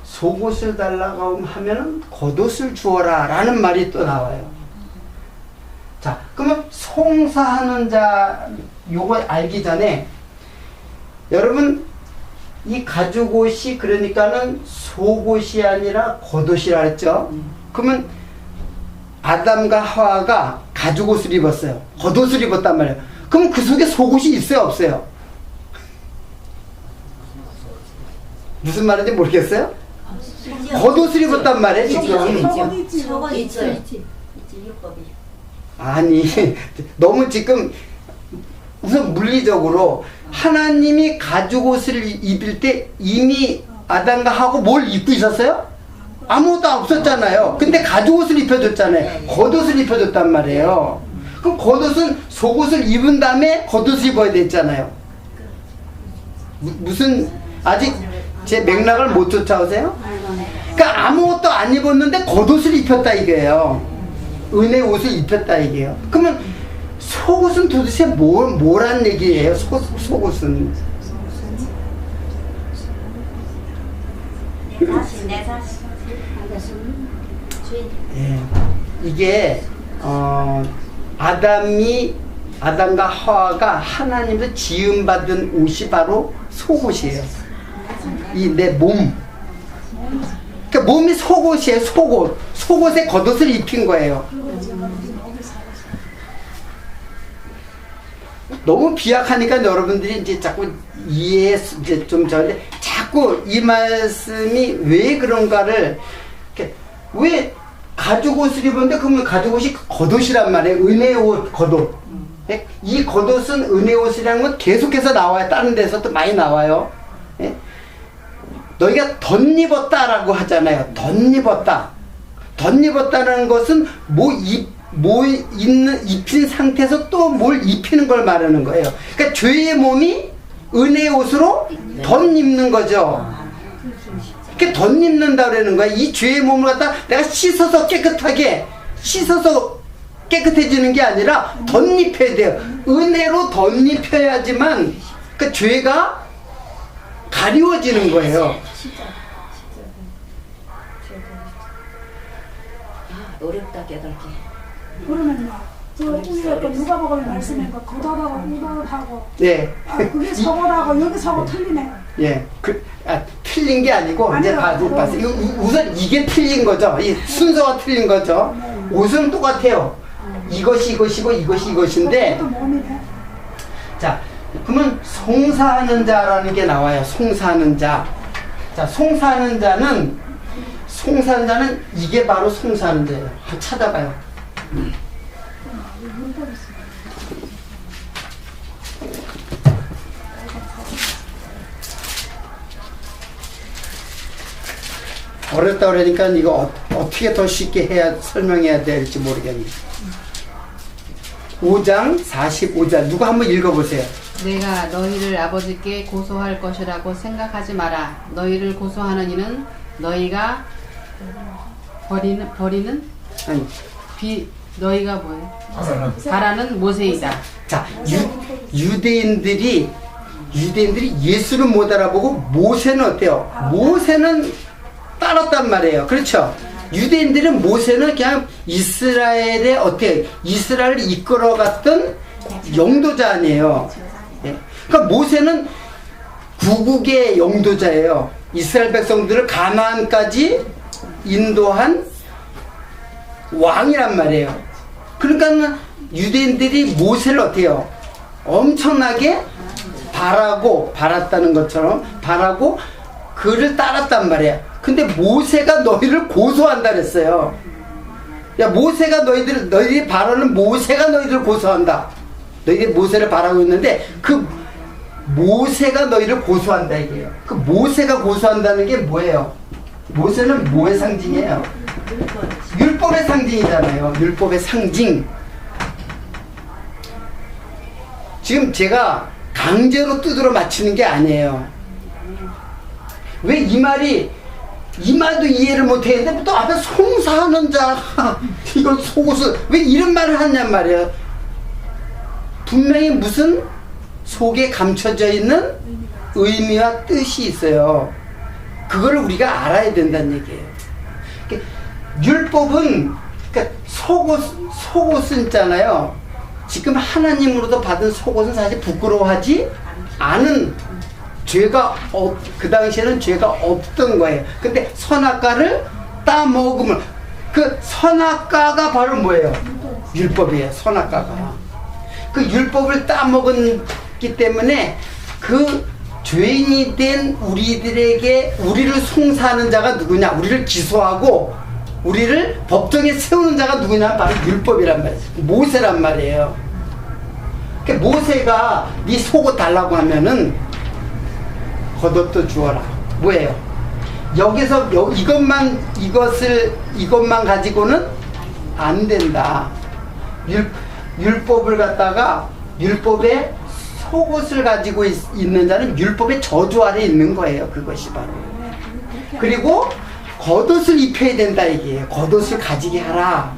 속옷을 달라고 하면은 겉옷을 주어라 라는 말이 또 나와요. 자, 그러면 송사하는 자 요거 알기 전에 여러분 이 가죽옷이 그러니까는 속옷이 아니라 겉옷이라 했죠. 그러면 아담과 하와가 가죽옷을 입었어요. 겉옷을 입었단 말이에요. 그럼 그 속에 속옷이 있어요, 없어요? 무슨 말인지 모르겠어요? 겉옷을 입었단 말이에요, 지금. 속옷 있지. 아니, 너무 지금 우선 물리적으로 하나님이 가죽옷을 입을 때 이미 아담과 하고 뭘 입고 있었어요? 아무것도 없었잖아요. 근데 가죽옷을 입혀줬잖아요. 겉옷을 입혀줬단 말이에요. 그럼 겉옷은 속옷을 입은 다음에 겉옷을 입어야 됐잖아요. 무슨 아직 제 맥락을 못 쫓아오세요? 그러니까 아무것도 안 입었는데 겉옷을 입혔다 이거예요. 은혜 옷을 입혔다 이게요. 그러면 속옷은 도대체 뭐란 얘기예요? 속옷은 내 자신. 예, 이게 아담과 하와가 하나님의 지음받은 옷이 바로 속옷이에요. 이 내 몸. 그러니까 몸이 속옷이에요. 속옷에 겉옷을 입힌 거예요. 너무 비약하니까 여러분들이 이제 자꾸 이해 이제 좀 저런데 자꾸 이 말씀이 왜 그런가를 왜 가죽옷을 입었는데 그러면 가죽옷이 겉옷이란 말이에요. 은혜의 옷, 겉옷. 이 겉옷은 은혜의 옷이라는 건 계속해서 나와요. 다른 데서도 많이 나와요. 너희가 덧입었다라고 하잖아요. 덧입었다는 것은 입힌 상태에서 또 뭘 입히는 걸 말하는 거예요. 그러니까 죄의 몸이 은혜의 옷으로 덧입는 거죠. 이렇게 덧입는다 그러는 거야. 이 죄의 몸을 갖다 내가 씻어서 깨끗해지는 게 아니라 덧입혀야 돼요. 은혜로 덧입혀야지만 그 죄가 가리워지는 거예요. 어렵다 깨닫기. 그러면요. 저 우리가 그 누가복음 말씀에 그 겉옷하고 우옷하고 네. 그게 속옷하고 여기 속옷 틀리네. 예. 틀린 게 아니고 이제 아니요. 봤어요. 우선 이게 틀린 거죠. 이 순서가 틀린 거죠. 옷은 똑같아요. 이것이 이것이고 이것이 이것인데. 그것도 몸이네. 자, 그러면 송사하는 자라는 게 나와요. 송사하는 자. 자, 송사하는 자는 이게 바로 송사하는 자예요. 한번 찾아봐요. 어렵다 그러니까 이거 어떻게 더 쉽게 설명해야 될지 모르겠네. 5장 45절 누가 한번 읽어보세요. 내가 너희를 아버지께 고소할 것이라고 생각하지 마라. 너희를 고소하는 이는 너희가 버리는 아니 너희가 뭐예요? 바라는 모세이다. 자, 유대인들이 예수를 못 알아보고 모세는 어때요? 모세는 따랐단 말이에요. 그렇죠? 유대인들은 모세는 그냥 이스라엘의 이스라엘을 이끌어갔던 영도자 아니에요. 예? 그러니까 모세는 구국의 영도자예요. 이스라엘 백성들을 가나안까지 인도한 왕이란 말이에요. 그러니까 유대인들이 모세를 어때요? 엄청나게 바랐다는 것처럼 바라고 그를 따랐단 말이에요. 근데 모세가 너희를 고소한다 그랬어요. 야, 모세가 너희들이 바라는 모세가 너희들을 고소한다. 너희들이 모세를 바라고 있는데 그 모세가 너희를 고소한다 이게요. 그 모세가 고소한다는 게 뭐예요? 모세는 뭐의 상징이에요? 율법의 상징이잖아요. 율법의 상징. 지금 제가 강제로 두드러 맞추는 게 아니에요. 왜 이 말도 이해를 못했는데 또 앞에 송사하는 자 이걸 속옷을 왜 이런 말을 하냔 말이에요. 분명히 무슨 속에 감춰져 있는 의미와 뜻이 있어요. 그거를 우리가 알아야 된다는 얘기예요. 율법은 그러니까 속옷은 있잖아요. 지금 하나님으로도 받은 속옷은 사실 부끄러워하지 않은 죄가 그 당시에는 죄가 없던 거예요. 근데 선악과를 따먹으면 그 선악과가 바로 뭐예요? 율법이에요. 선악과가. 그 율법을 따먹었기 때문에 그 죄인이 된 우리들에게 우리를 송사하는 자가 누구냐? 우리를 기소하고 우리를 법정에 세우는 자가 누구냐? 바로 율법이란 말이에요. 모세란 말이에요. 그러니까 모세가 네 속옷 달라고 하면은 겉옷도 주어라. 뭐예요? 여기서 이것만 가지고는 안 된다. 율법을 갖다가 율법의 속옷을 가지고 있는 자는 율법의 저주 아래 있는 거예요. 그것이 바로. 그리고 겉옷을 입혀야 된다 얘기예요. 겉옷을 가지게 하라.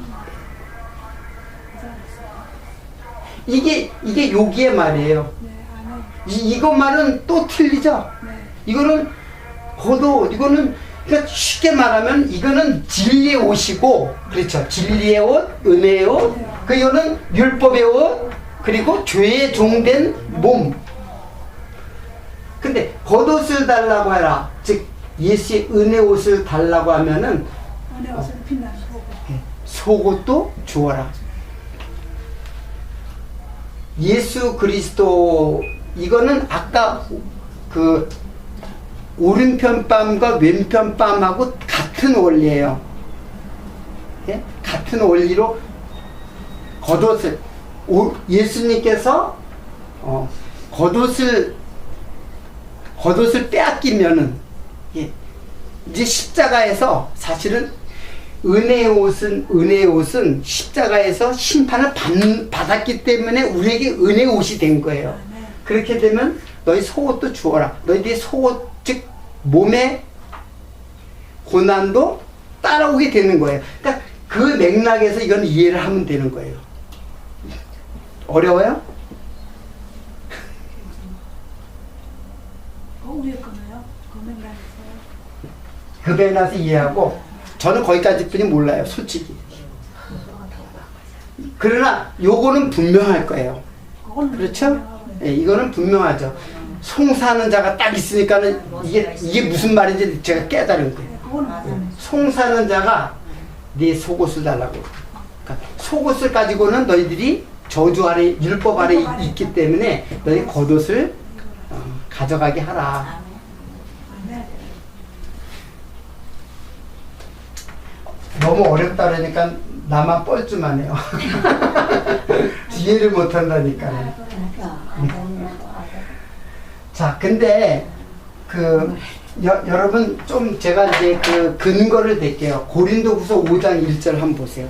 이게 여기의 말이에요. 이거 말은 또 틀리죠. 이거는 겉옷, 이거는 그러니까 쉽게 말하면 이거는 진리의 옷이고, 그렇죠. 진리의 옷, 은혜의 옷, 이거는 율법의 옷, 그리고 죄에 종된 몸. 근데 겉옷을 달라고 해라. 즉 예수의 은혜 옷을 달라고 하면은 은혜 옷을 빛나는 속옷도 주어라. 예수 그리스도 이거는 아까 그 오른편 뺨과 왼편 뺨하고 같은 원리예요. 예? 같은 원리로 겉옷을 예수님께서 겉옷을 빼앗기면은 이제 십자가에서 사실은 은혜의 옷은 십자가에서 심판을 받았기 때문에 우리에게 은혜의 옷이 된 거예요. 그렇게 되면 너희 속옷도 주어라. 너희들이 속옷 즉 몸의 고난도 따라오게 되는 거예요. 그러니까 그 맥락에서 이건 이해를 하면 되는 거예요. 어려워요? 위에 거나요? 거명란에서요? 그 배나서 이해하고 저는 거기까지뿐이 몰라요. 솔직히. 그러나 요거는 분명할 거예요. 그렇죠? 예, 이거는 분명하죠. 송사하는 자가 딱 있으니까는 이게 무슨 말인지 제가 깨달은 거예요. 송사하는 자가 네 속옷을 달라고. 그러니까 속옷을 가지고는 너희들이 저주 아래 율법 아래 있기 때문에 너희 겉옷을 가져가게 하라. 너무 어렵다 그러니까 나만 뻘쭘하네요. 이해를 못한다니까. 자, 근데 여러분 좀 제가 이제 그 근거를 댈게요. 고린도후서 5장 1절 한번 보세요.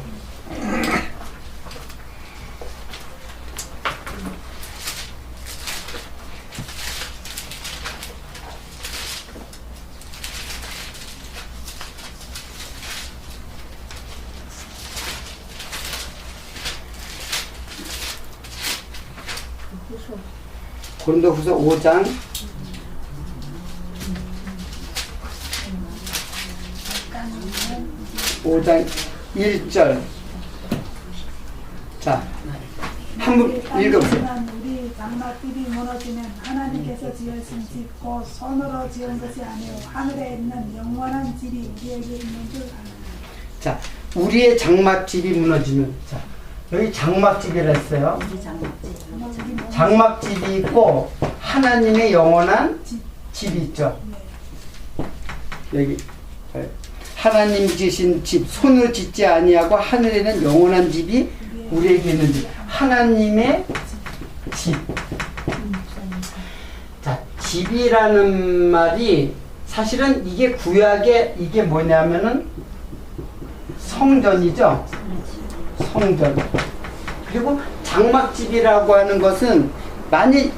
고린도후서 5장 1절. 자, 한번 읽어보세요. 우리 장막집이 무너지면 하나님께서 지으신 집 곧 손으로 지은 것이 아니요 하늘에 있는 영원한 집이 우리에게 있는 줄 아노라. 자, 우리의 장막집이 무너지면, 자, 여기 장막집이라 했어요. 장막집이 있고 하나님의 영원한 집이 있죠. 여기 하나님 지으신 집, 손으로 짓지 아니하고 하늘에는 영원한 집이 우리에게 있는 집. 하나님의 집. 자, 집이라는 말이 사실은 이게 구약에 이게 뭐냐면은 성전이죠. 성전. 그리고 장막집이라고 하는 것은 만일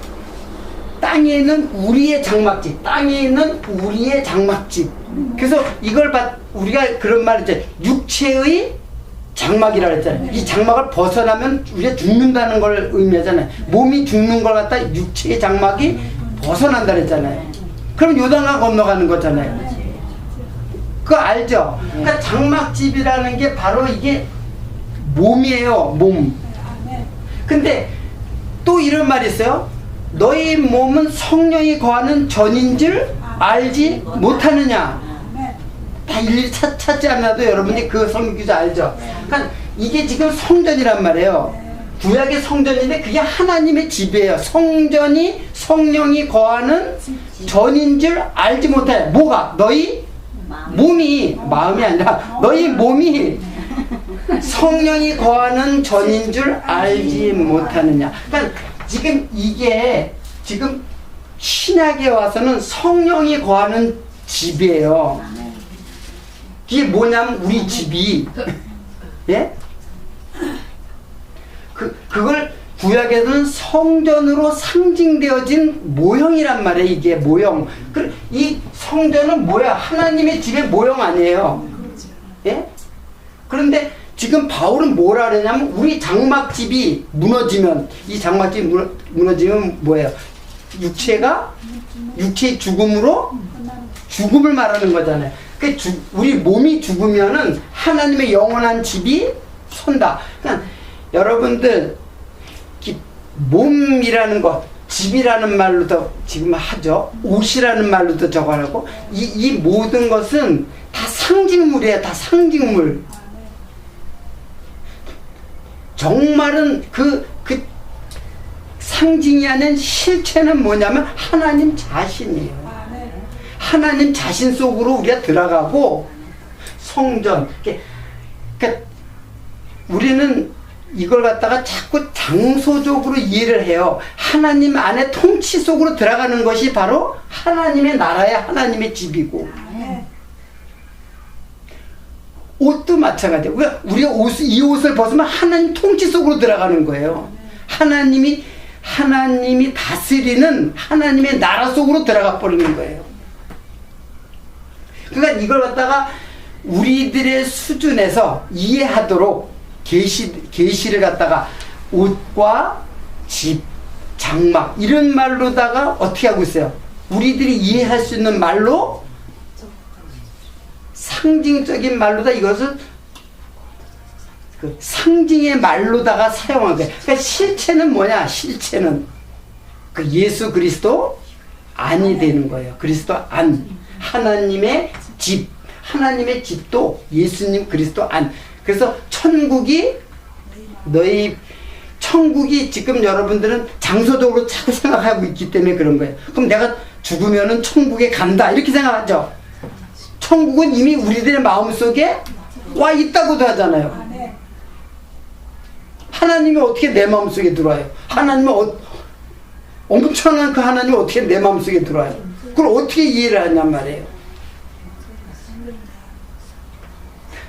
땅에 있는 우리의 장막집, 땅에 있는 우리의 장막집. 그래서 이걸 우리가 그런 말 있잖아요. 육체의 장막이라 그랬잖아요. 이 장막을 벗어나면 우리가 죽는다는 걸 의미하잖아요. 몸이 죽는 걸 갖다 육체의 장막이 벗어난다 그랬잖아요. 그럼 요단강 건너가는 거잖아요. 그거 알죠? 그러니까 장막집이라는 게 바로 이게 몸이에요. 몸. 근데 또 이런 말이 있어요. 너희 몸은 성령이 거하는 전인 줄 알지 못하느냐. 네. 다 일일이 찾지 않아도 여러분이 그 성경구절 알죠. 그러니까 이게 지금 성전이란 말이에요. 구약의 성전인데 그게 하나님의 집이에요. 성전이 성령이 거하는 전인 줄 알지 못해. 뭐가? 너희 몸이, 마음이 아니라 너희 몸이 성령이 거하는 전인 줄 알지 못하느냐. 그러니까 지금 이게 지금 신약에 와서는 성령이 거하는 집이에요. 이게 뭐냐면 우리 집이, 예? 그걸 구약에서는 성전으로 상징되어진 모형이란 말이에요. 이게 모형. 이 성전은 뭐야? 하나님의 집의 모형 아니에요. 예? 그런데 지금 바울은 뭐라 그러냐면 우리 장막집이 무너지면, 이 장막집이 무너지면 뭐예요? 육체의 죽음으로 죽음을 말하는 거잖아요. 우리 몸이 죽으면은 하나님의 영원한 집이 선다. 그러니까 여러분들 몸이라는 것, 집이라는 말로도 지금 하죠. 옷이라는 말로도 저거 하고, 이 모든 것은 다 상징물이에요. 다 상징물. 정말은 그 상징이 아닌 실체는 뭐냐면 하나님 자신이에요. 하나님 자신 속으로 우리가 들어가고 성전. 그러니까 우리는 이걸 갖다가 자꾸 장소적으로 이해를 해요. 하나님 안에 통치 속으로 들어가는 것이 바로 하나님의 나라의 하나님의 집이고, 옷도 마찬가지예요. 우리가 이 옷을 벗으면 하나님 통치 속으로 들어가는 거예요. 하나님이 다스리는 하나님의 나라 속으로 들어가 버리는 거예요. 그러니까 이걸 갖다가 우리들의 수준에서 이해하도록 계시를 갖다가 옷과 집, 장막 이런 말로다가 어떻게 하고 있어요? 우리들이 이해할 수 있는 말로, 상징적인 말로다 이것을 그 상징의 말로다가 사용한 거예요. 그러니까 실체는 뭐냐? 실체는 그 예수 그리스도 안이 되는 거예요. 그리스도 안, 하나님의 집, 하나님의 집도 예수님 그리스도 안. 그래서 천국이 지금 여러분들은 장소적으로 자꾸 생각하고 있기 때문에 그런 거예요. 그럼 내가 죽으면은 천국에 간다 이렇게 생각하죠. 천국은 이미 우리들의 마음속에 와 있다고도 하잖아요. 하나님이 어떻게 내 마음속에 들어와요? 하나님은 엄청난 그 하나님이 어떻게 내 마음속에 들어와요? 그걸 어떻게 이해를 하냔 말이에요.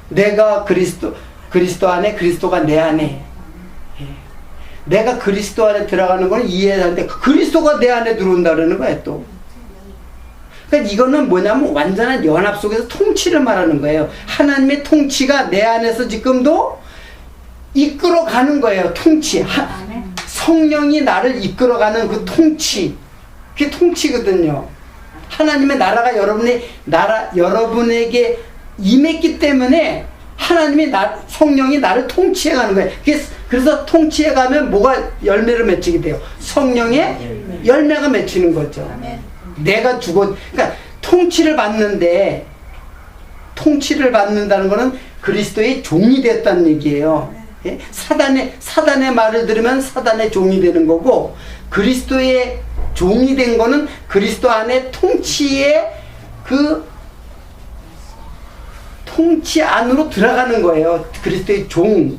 내가 그리스도 안에, 그리스도가 내 안에. 내가 그리스도 안에 들어가는 건 이해하는데 그리스도가 내 안에 들어온다 그러는 거예요 또. 그러니까 이거는 뭐냐면 완전한 연합 속에서 통치를 말하는 거예요. 하나님의 통치가 내 안에서 지금도 이끌어가는 거예요. 통치. 성령이 나를 이끌어가는 그 통치. 그게 통치거든요. 하나님의 나라가 여러분에게 임했기 때문에 성령이 나를 통치해가는 거예요. 그래서 통치해가면 뭐가 열매를 맺히게 돼요? 성령의 열매가 맺히는 거죠. 내가 그러니까 통치를 받는다는 거는 그리스도의 종이 됐다는 얘기예요. 예? 사단의 말을 들으면 사단의 종이 되는 거고, 그리스도의 종이 된 거는 그리스도 안에 통치의 통치 안으로 들어가는 거예요. 그리스도의 종.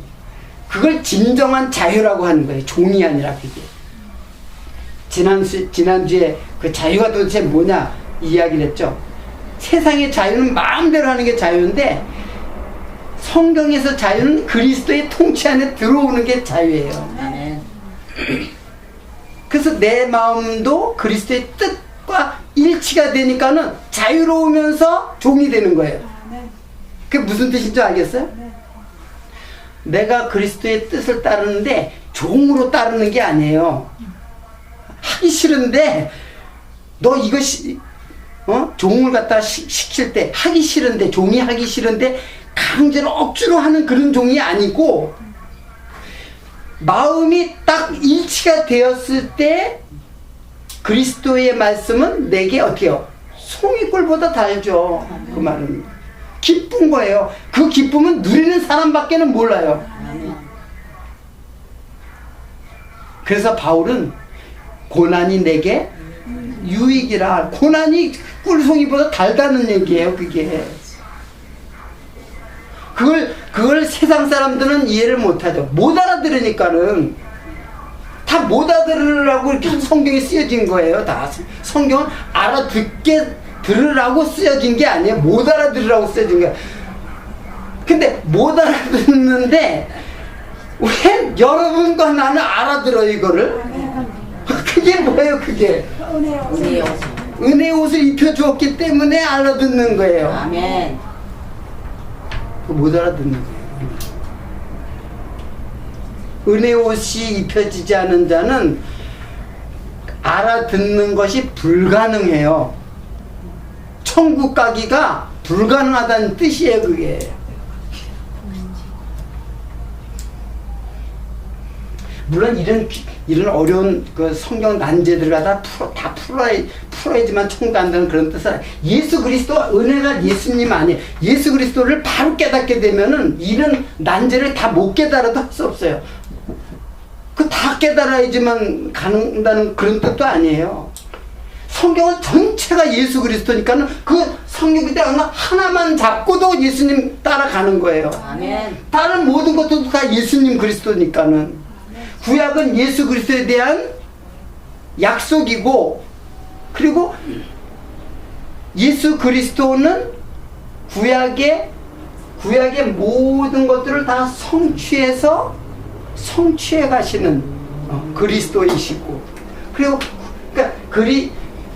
그걸 진정한 자유라고 하는 거예요. 종이 아니라 그게. 지난주에 그 자유가 도대체 뭐냐 이야기를 했죠. 세상의 자유는 마음대로 하는 게 자유인데 성경에서 자유는 그리스도의 통치 안에 들어오는 게 자유예요. 그래서 내 마음도 그리스도의 뜻과 일치가 되니까는 자유로우면서 종이 되는 거예요. 그게 무슨 뜻인 줄 알겠어요? 내가 그리스도의 뜻을 따르는데 종으로 따르는 게 아니에요. 하기 싫은데 너 이것이 종을 갖다 시킬 때 하기 싫은데, 종이 하기 싫은데 강제로 억지로 하는 그런 종이 아니고, 마음이 딱 일치가 되었을 때 그리스도의 말씀은 내게 어떻게 해요? 송이꿀보다 달죠. 그 말은 기쁜 거예요. 그 기쁨은 누리는 사람밖에는 몰라요. 그래서 바울은 고난이 내게 유익이라. 고난이 꿀송이보다 달다는 얘기예요. 그걸 세상 사람들은 이해를 못하죠. 못 알아들으니까는 다 못 알아들으라고 이렇게 성경에 쓰여진 거예요. 다 성경은 알아듣게 들으라고 쓰여진 게 아니에요. 못 알아들으라고 쓰여진 거예요. 근데 못 알아듣는데 왜 여러분과 나는 알아들어 이거를? 그게 뭐예요? 그게 은혜의 옷을 입혀주었기 때문에 알아듣는 거예요. 아멘. 못 알아듣는 거예요. 은혜의 옷이 입혀지지 않은 자는 알아듣는 것이 불가능해요. 천국 가기가 불가능하다는 뜻이에요. 그게. 물론 이런 어려운 그 성경 난제들을 다 풀어야지만 천국 간다는 그런 뜻은 예수 그리스도 은혜가 예수님 아니에요. 예수 그리스도를 바로 깨닫게 되면은 이런 난제를 다 못 깨달아도 할 수 없어요. 그 다 깨달아야지만 가능하다는 그런 뜻도 아니에요. 성경은 전체가 예수 그리스도니까는 그 성경 그대 하나만 잡고도 예수님 따라가는 거예요. 아멘. 다른 모든 것도 다 예수님 그리스도니까는. 구약은 예수 그리스도에 대한 약속이고, 그리고 예수 그리스도는 구약의 모든 것들을 다 성취해 가시는 그리스도이시고, 그리고 그러니까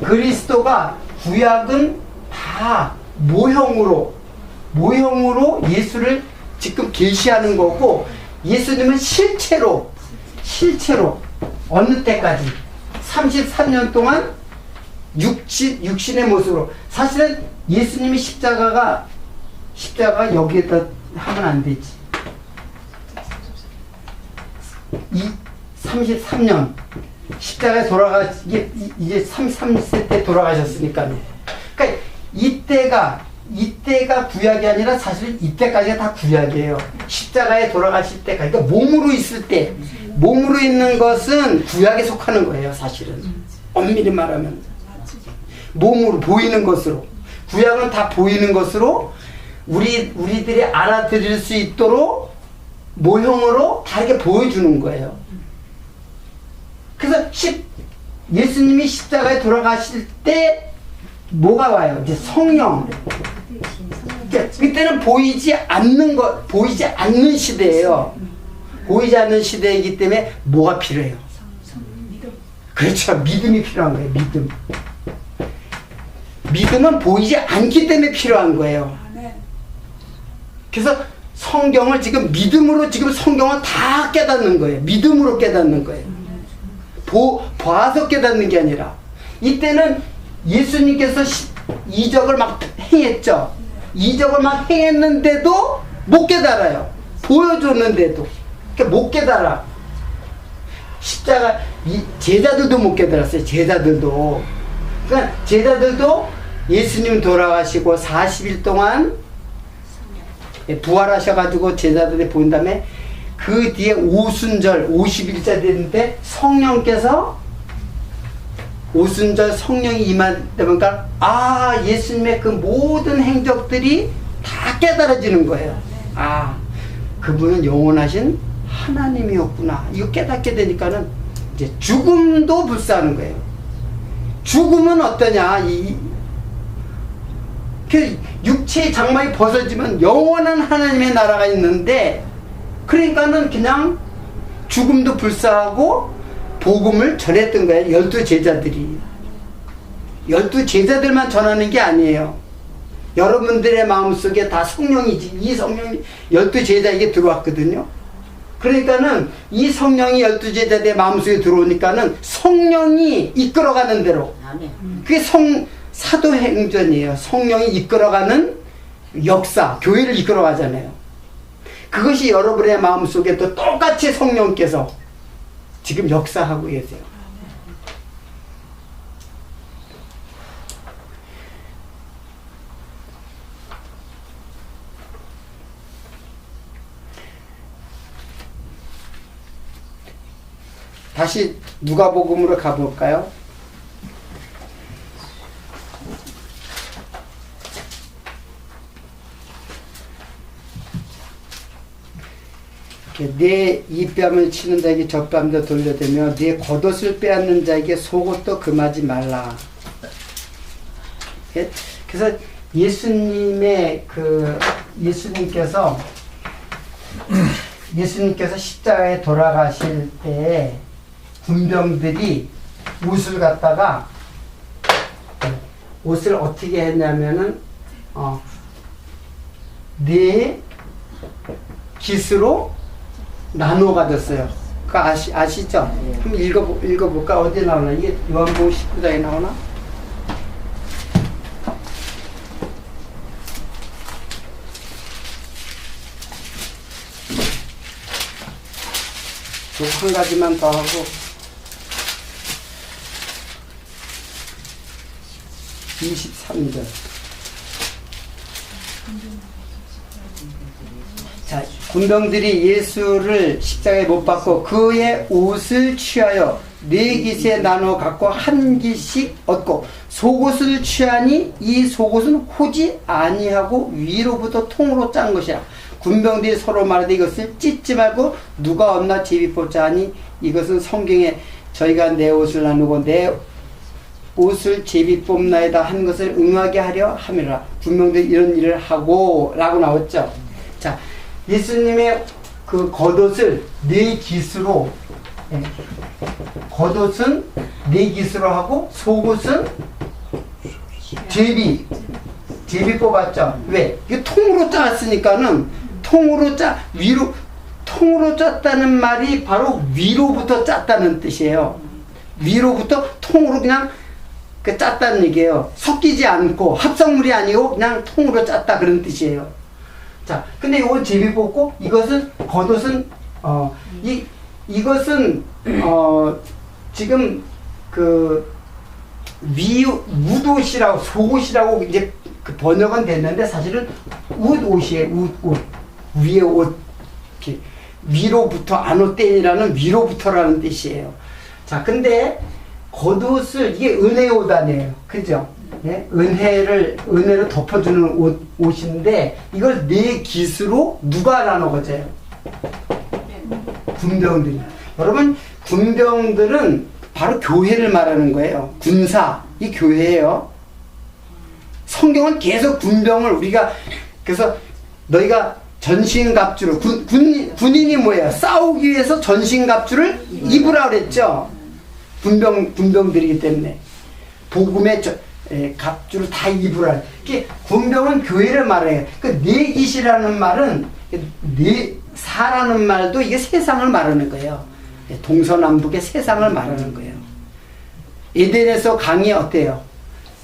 그리스도가 구약은 다 모형으로 예수를 지금 계시하는 거고, 예수님은 실체로 어느 때까지 33년 동안 육신의 모습으로. 사실은 예수님이 십자가가 여기에다 하면 안 되지. 33년 십자가에 이제 33세 때 돌아가셨으니까요. 그러니까 이때가 구약이 아니라 사실 이때까지가 다 구약이에요. 십자가에 돌아가실 때까지. 그러니까 몸으로 있을 때, 몸으로 있는 것은 구약에 속하는 거예요. 사실은 엄밀히 말하면 몸으로 보이는 것으로. 구약은 다 보이는 것으로 우리들이 알아들을 수 있도록 모형으로 다 이렇게 보여주는 거예요. 그래서 예수님이 십자가에 돌아가실 때 뭐가 와요? 이제 성령. 그때는 보이지 않는 시대예요. 보이지 않는 시대이기 때문에 뭐가 필요해요? 그렇죠. 믿음이 필요한 거예요. 믿음은 보이지 않기 때문에 필요한 거예요. 그래서 성경을 지금 믿음으로 성경을 다 깨닫는 거예요. 믿음으로 깨닫는 거예요. 봐서 깨닫는 게 아니라. 이때는 예수님께서 이적을 막 행했죠. 이적을 막 행했는데도 못 깨달아요. 보여줬는데도. 그러니까 못 깨달아. 십자가, 제자들도 못 깨달았어요. 제자들도. 그러니까 제자들도 예수님 돌아가시고 40일 동안 부활하셔가지고 제자들이 본 다음에 그 뒤에 오순절 50일째 됐는데 성령께서 오순절 성령이 임하다 보니까 예수님의 그 모든 행적들이 다 깨달아지는 거예요. 그분은 영원하신 하나님이었구나. 이거 깨닫게 되니까는 이제 죽음도 불사하는 거예요. 죽음은 어떠냐? 육체의 장막이 벗어지면 영원한 하나님의 나라가 있는데, 그러니까는 그냥 죽음도 불사하고 복음을 전했던 거예요. 12제자들이. 12제자들만 전하는 게 아니에요. 여러분들의 마음속에 다 성령이지. 이 성령이 12제자에게 들어왔거든요. 그러니까는 이 성령이 12제자들의 마음속에 들어오니까는 성령이 이끌어가는 대로. 그게 사도행전이에요. 성령이 이끌어가는 역사, 교회를 이끌어가잖아요. 그것이 여러분의 마음속에 또 똑같이 성령께서 지금 역사하고 계세요. 다시 누가복음으로 가볼까요? 내 이뺨을 치는 자에게 젖뺨도 돌려대며 내 겉옷을 빼앗는 자에게 속옷도 금하지 말라. 그래서 예수님께서 십자가에 돌아가실 때에 군병들이 옷을 어떻게 했냐면은 네 깃으로 나눠 가졌어요. 그거 아시죠? 한번 읽어볼까? 어디에 나오나? 이게 요한복음 19장에 나오나? 한 가지만 더 하고 23절. 자, 군병들이 예수를 십자가에 못 박고 그의 옷을 취하여 네 깃에 나눠 갖고 한 깃씩 얻고 속옷을 취하니 이 속옷은 호지 아니하고 위로부터 통으로 짠 것이라. 군병들이 서로 말하되 이것을 찢지 말고 누가 얻나 제비 뽑자 하니 이것은 성경에 저희가 내 옷을 나누고 내 옷을 제비 뽑나이다 한 것을 응하게 하려 함이라. 군병들이 이런 일을 하고 라고 나왔죠. 자, 예수님의 그 겉옷을 네 깃으로, 겉옷은 네 깃으로 하고 속옷은 제비 뽑았죠. 왜? 이게 통으로 짰으니까는 통으로 짰다는 말이 바로 위로부터 짰다는 뜻이에요. 위로부터 통으로 그냥 짰다는 얘기예요. 섞이지 않고 합성물이 아니고 그냥 통으로 짰다 그런 뜻이에요. 자, 근데 이건 제비 뽑고 이것은 겉옷은 이것은 지금 그 웃옷이라고 속옷이라고 이제 그 번역은 됐는데 사실은 웃옷이에요. 웃옷 위에 옷 이렇게 위로부터 안옷땡이라는 위로부터라는 뜻이에요. 자, 근데 겉옷을 이게 은혜 옷 아니에요, 그죠? 네? 은혜로 덮어주는 옷인데 이걸 네 깃으로 누가 나눠 가져요? 군병들이. 여러분, 군병들은 바로 교회를 말하는 거예요. 군사, 이 교회예요. 성경은 계속 군병을 우리가 그래서 너희가 전신갑주를 군인이 뭐예요? 싸우기 위해서 전신갑주를 입으라 그랬죠. 군병들이기 때문에 복음의 갑주를 다 입으라. 군병은 교회를 말해요. 그 내깃이라는 말은 사라는 말도 이게 세상을 말하는 거예요. 동서남북의 세상을 말하는 거예요. 에덴에서 강이 어때요?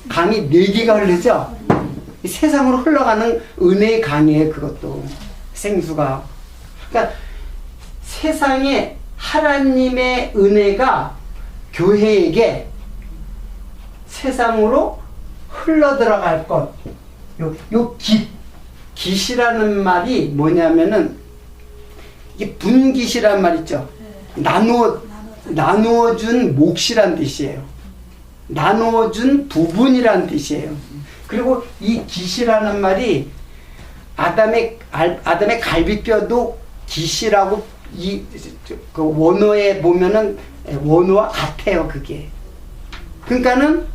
강이 4개가 흐르죠? 세상으로 흘러가는 은혜의 강이에요, 그것도. 생수가. 그러니까 세상에 하나님의 은혜가 교회에게 세상으로 흘러 들어갈 것. 요 깃이라는 말이 뭐냐면은 이게 분깃이란 말 있죠. 나누어준 몫이란 뜻이에요. 나누어준 부분이란 뜻이에요. 그리고 이 깃이라는 말이 아담의 갈비뼈도 깃이라고 그 원어에 보면은 원어와 같아요, 그게. 그러니까는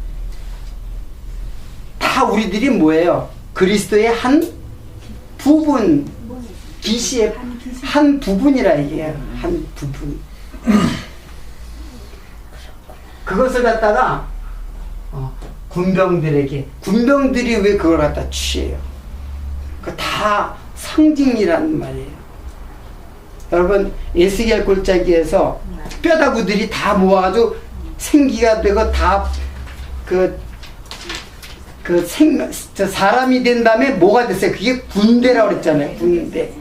다 우리들이 뭐예요? 그리스도의 한 부분, 깃의 한 부분이라 얘기해요. 한 부분. 그것을 갖다가 군병들이 왜 그걸 갖다 취해요? 그 다 상징이라는 말이에요. 여러분, 에스겔 골짜기에서 뼈다구들이 다 모아가지고 생기가 되고 다 사람이 된 다음에 뭐가 됐어요? 그게 군대라고 그랬잖아요. 군대.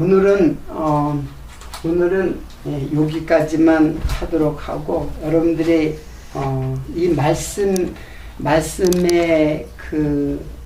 오늘은 여기까지만 하도록 하고 여러분들이 이 말씀의 그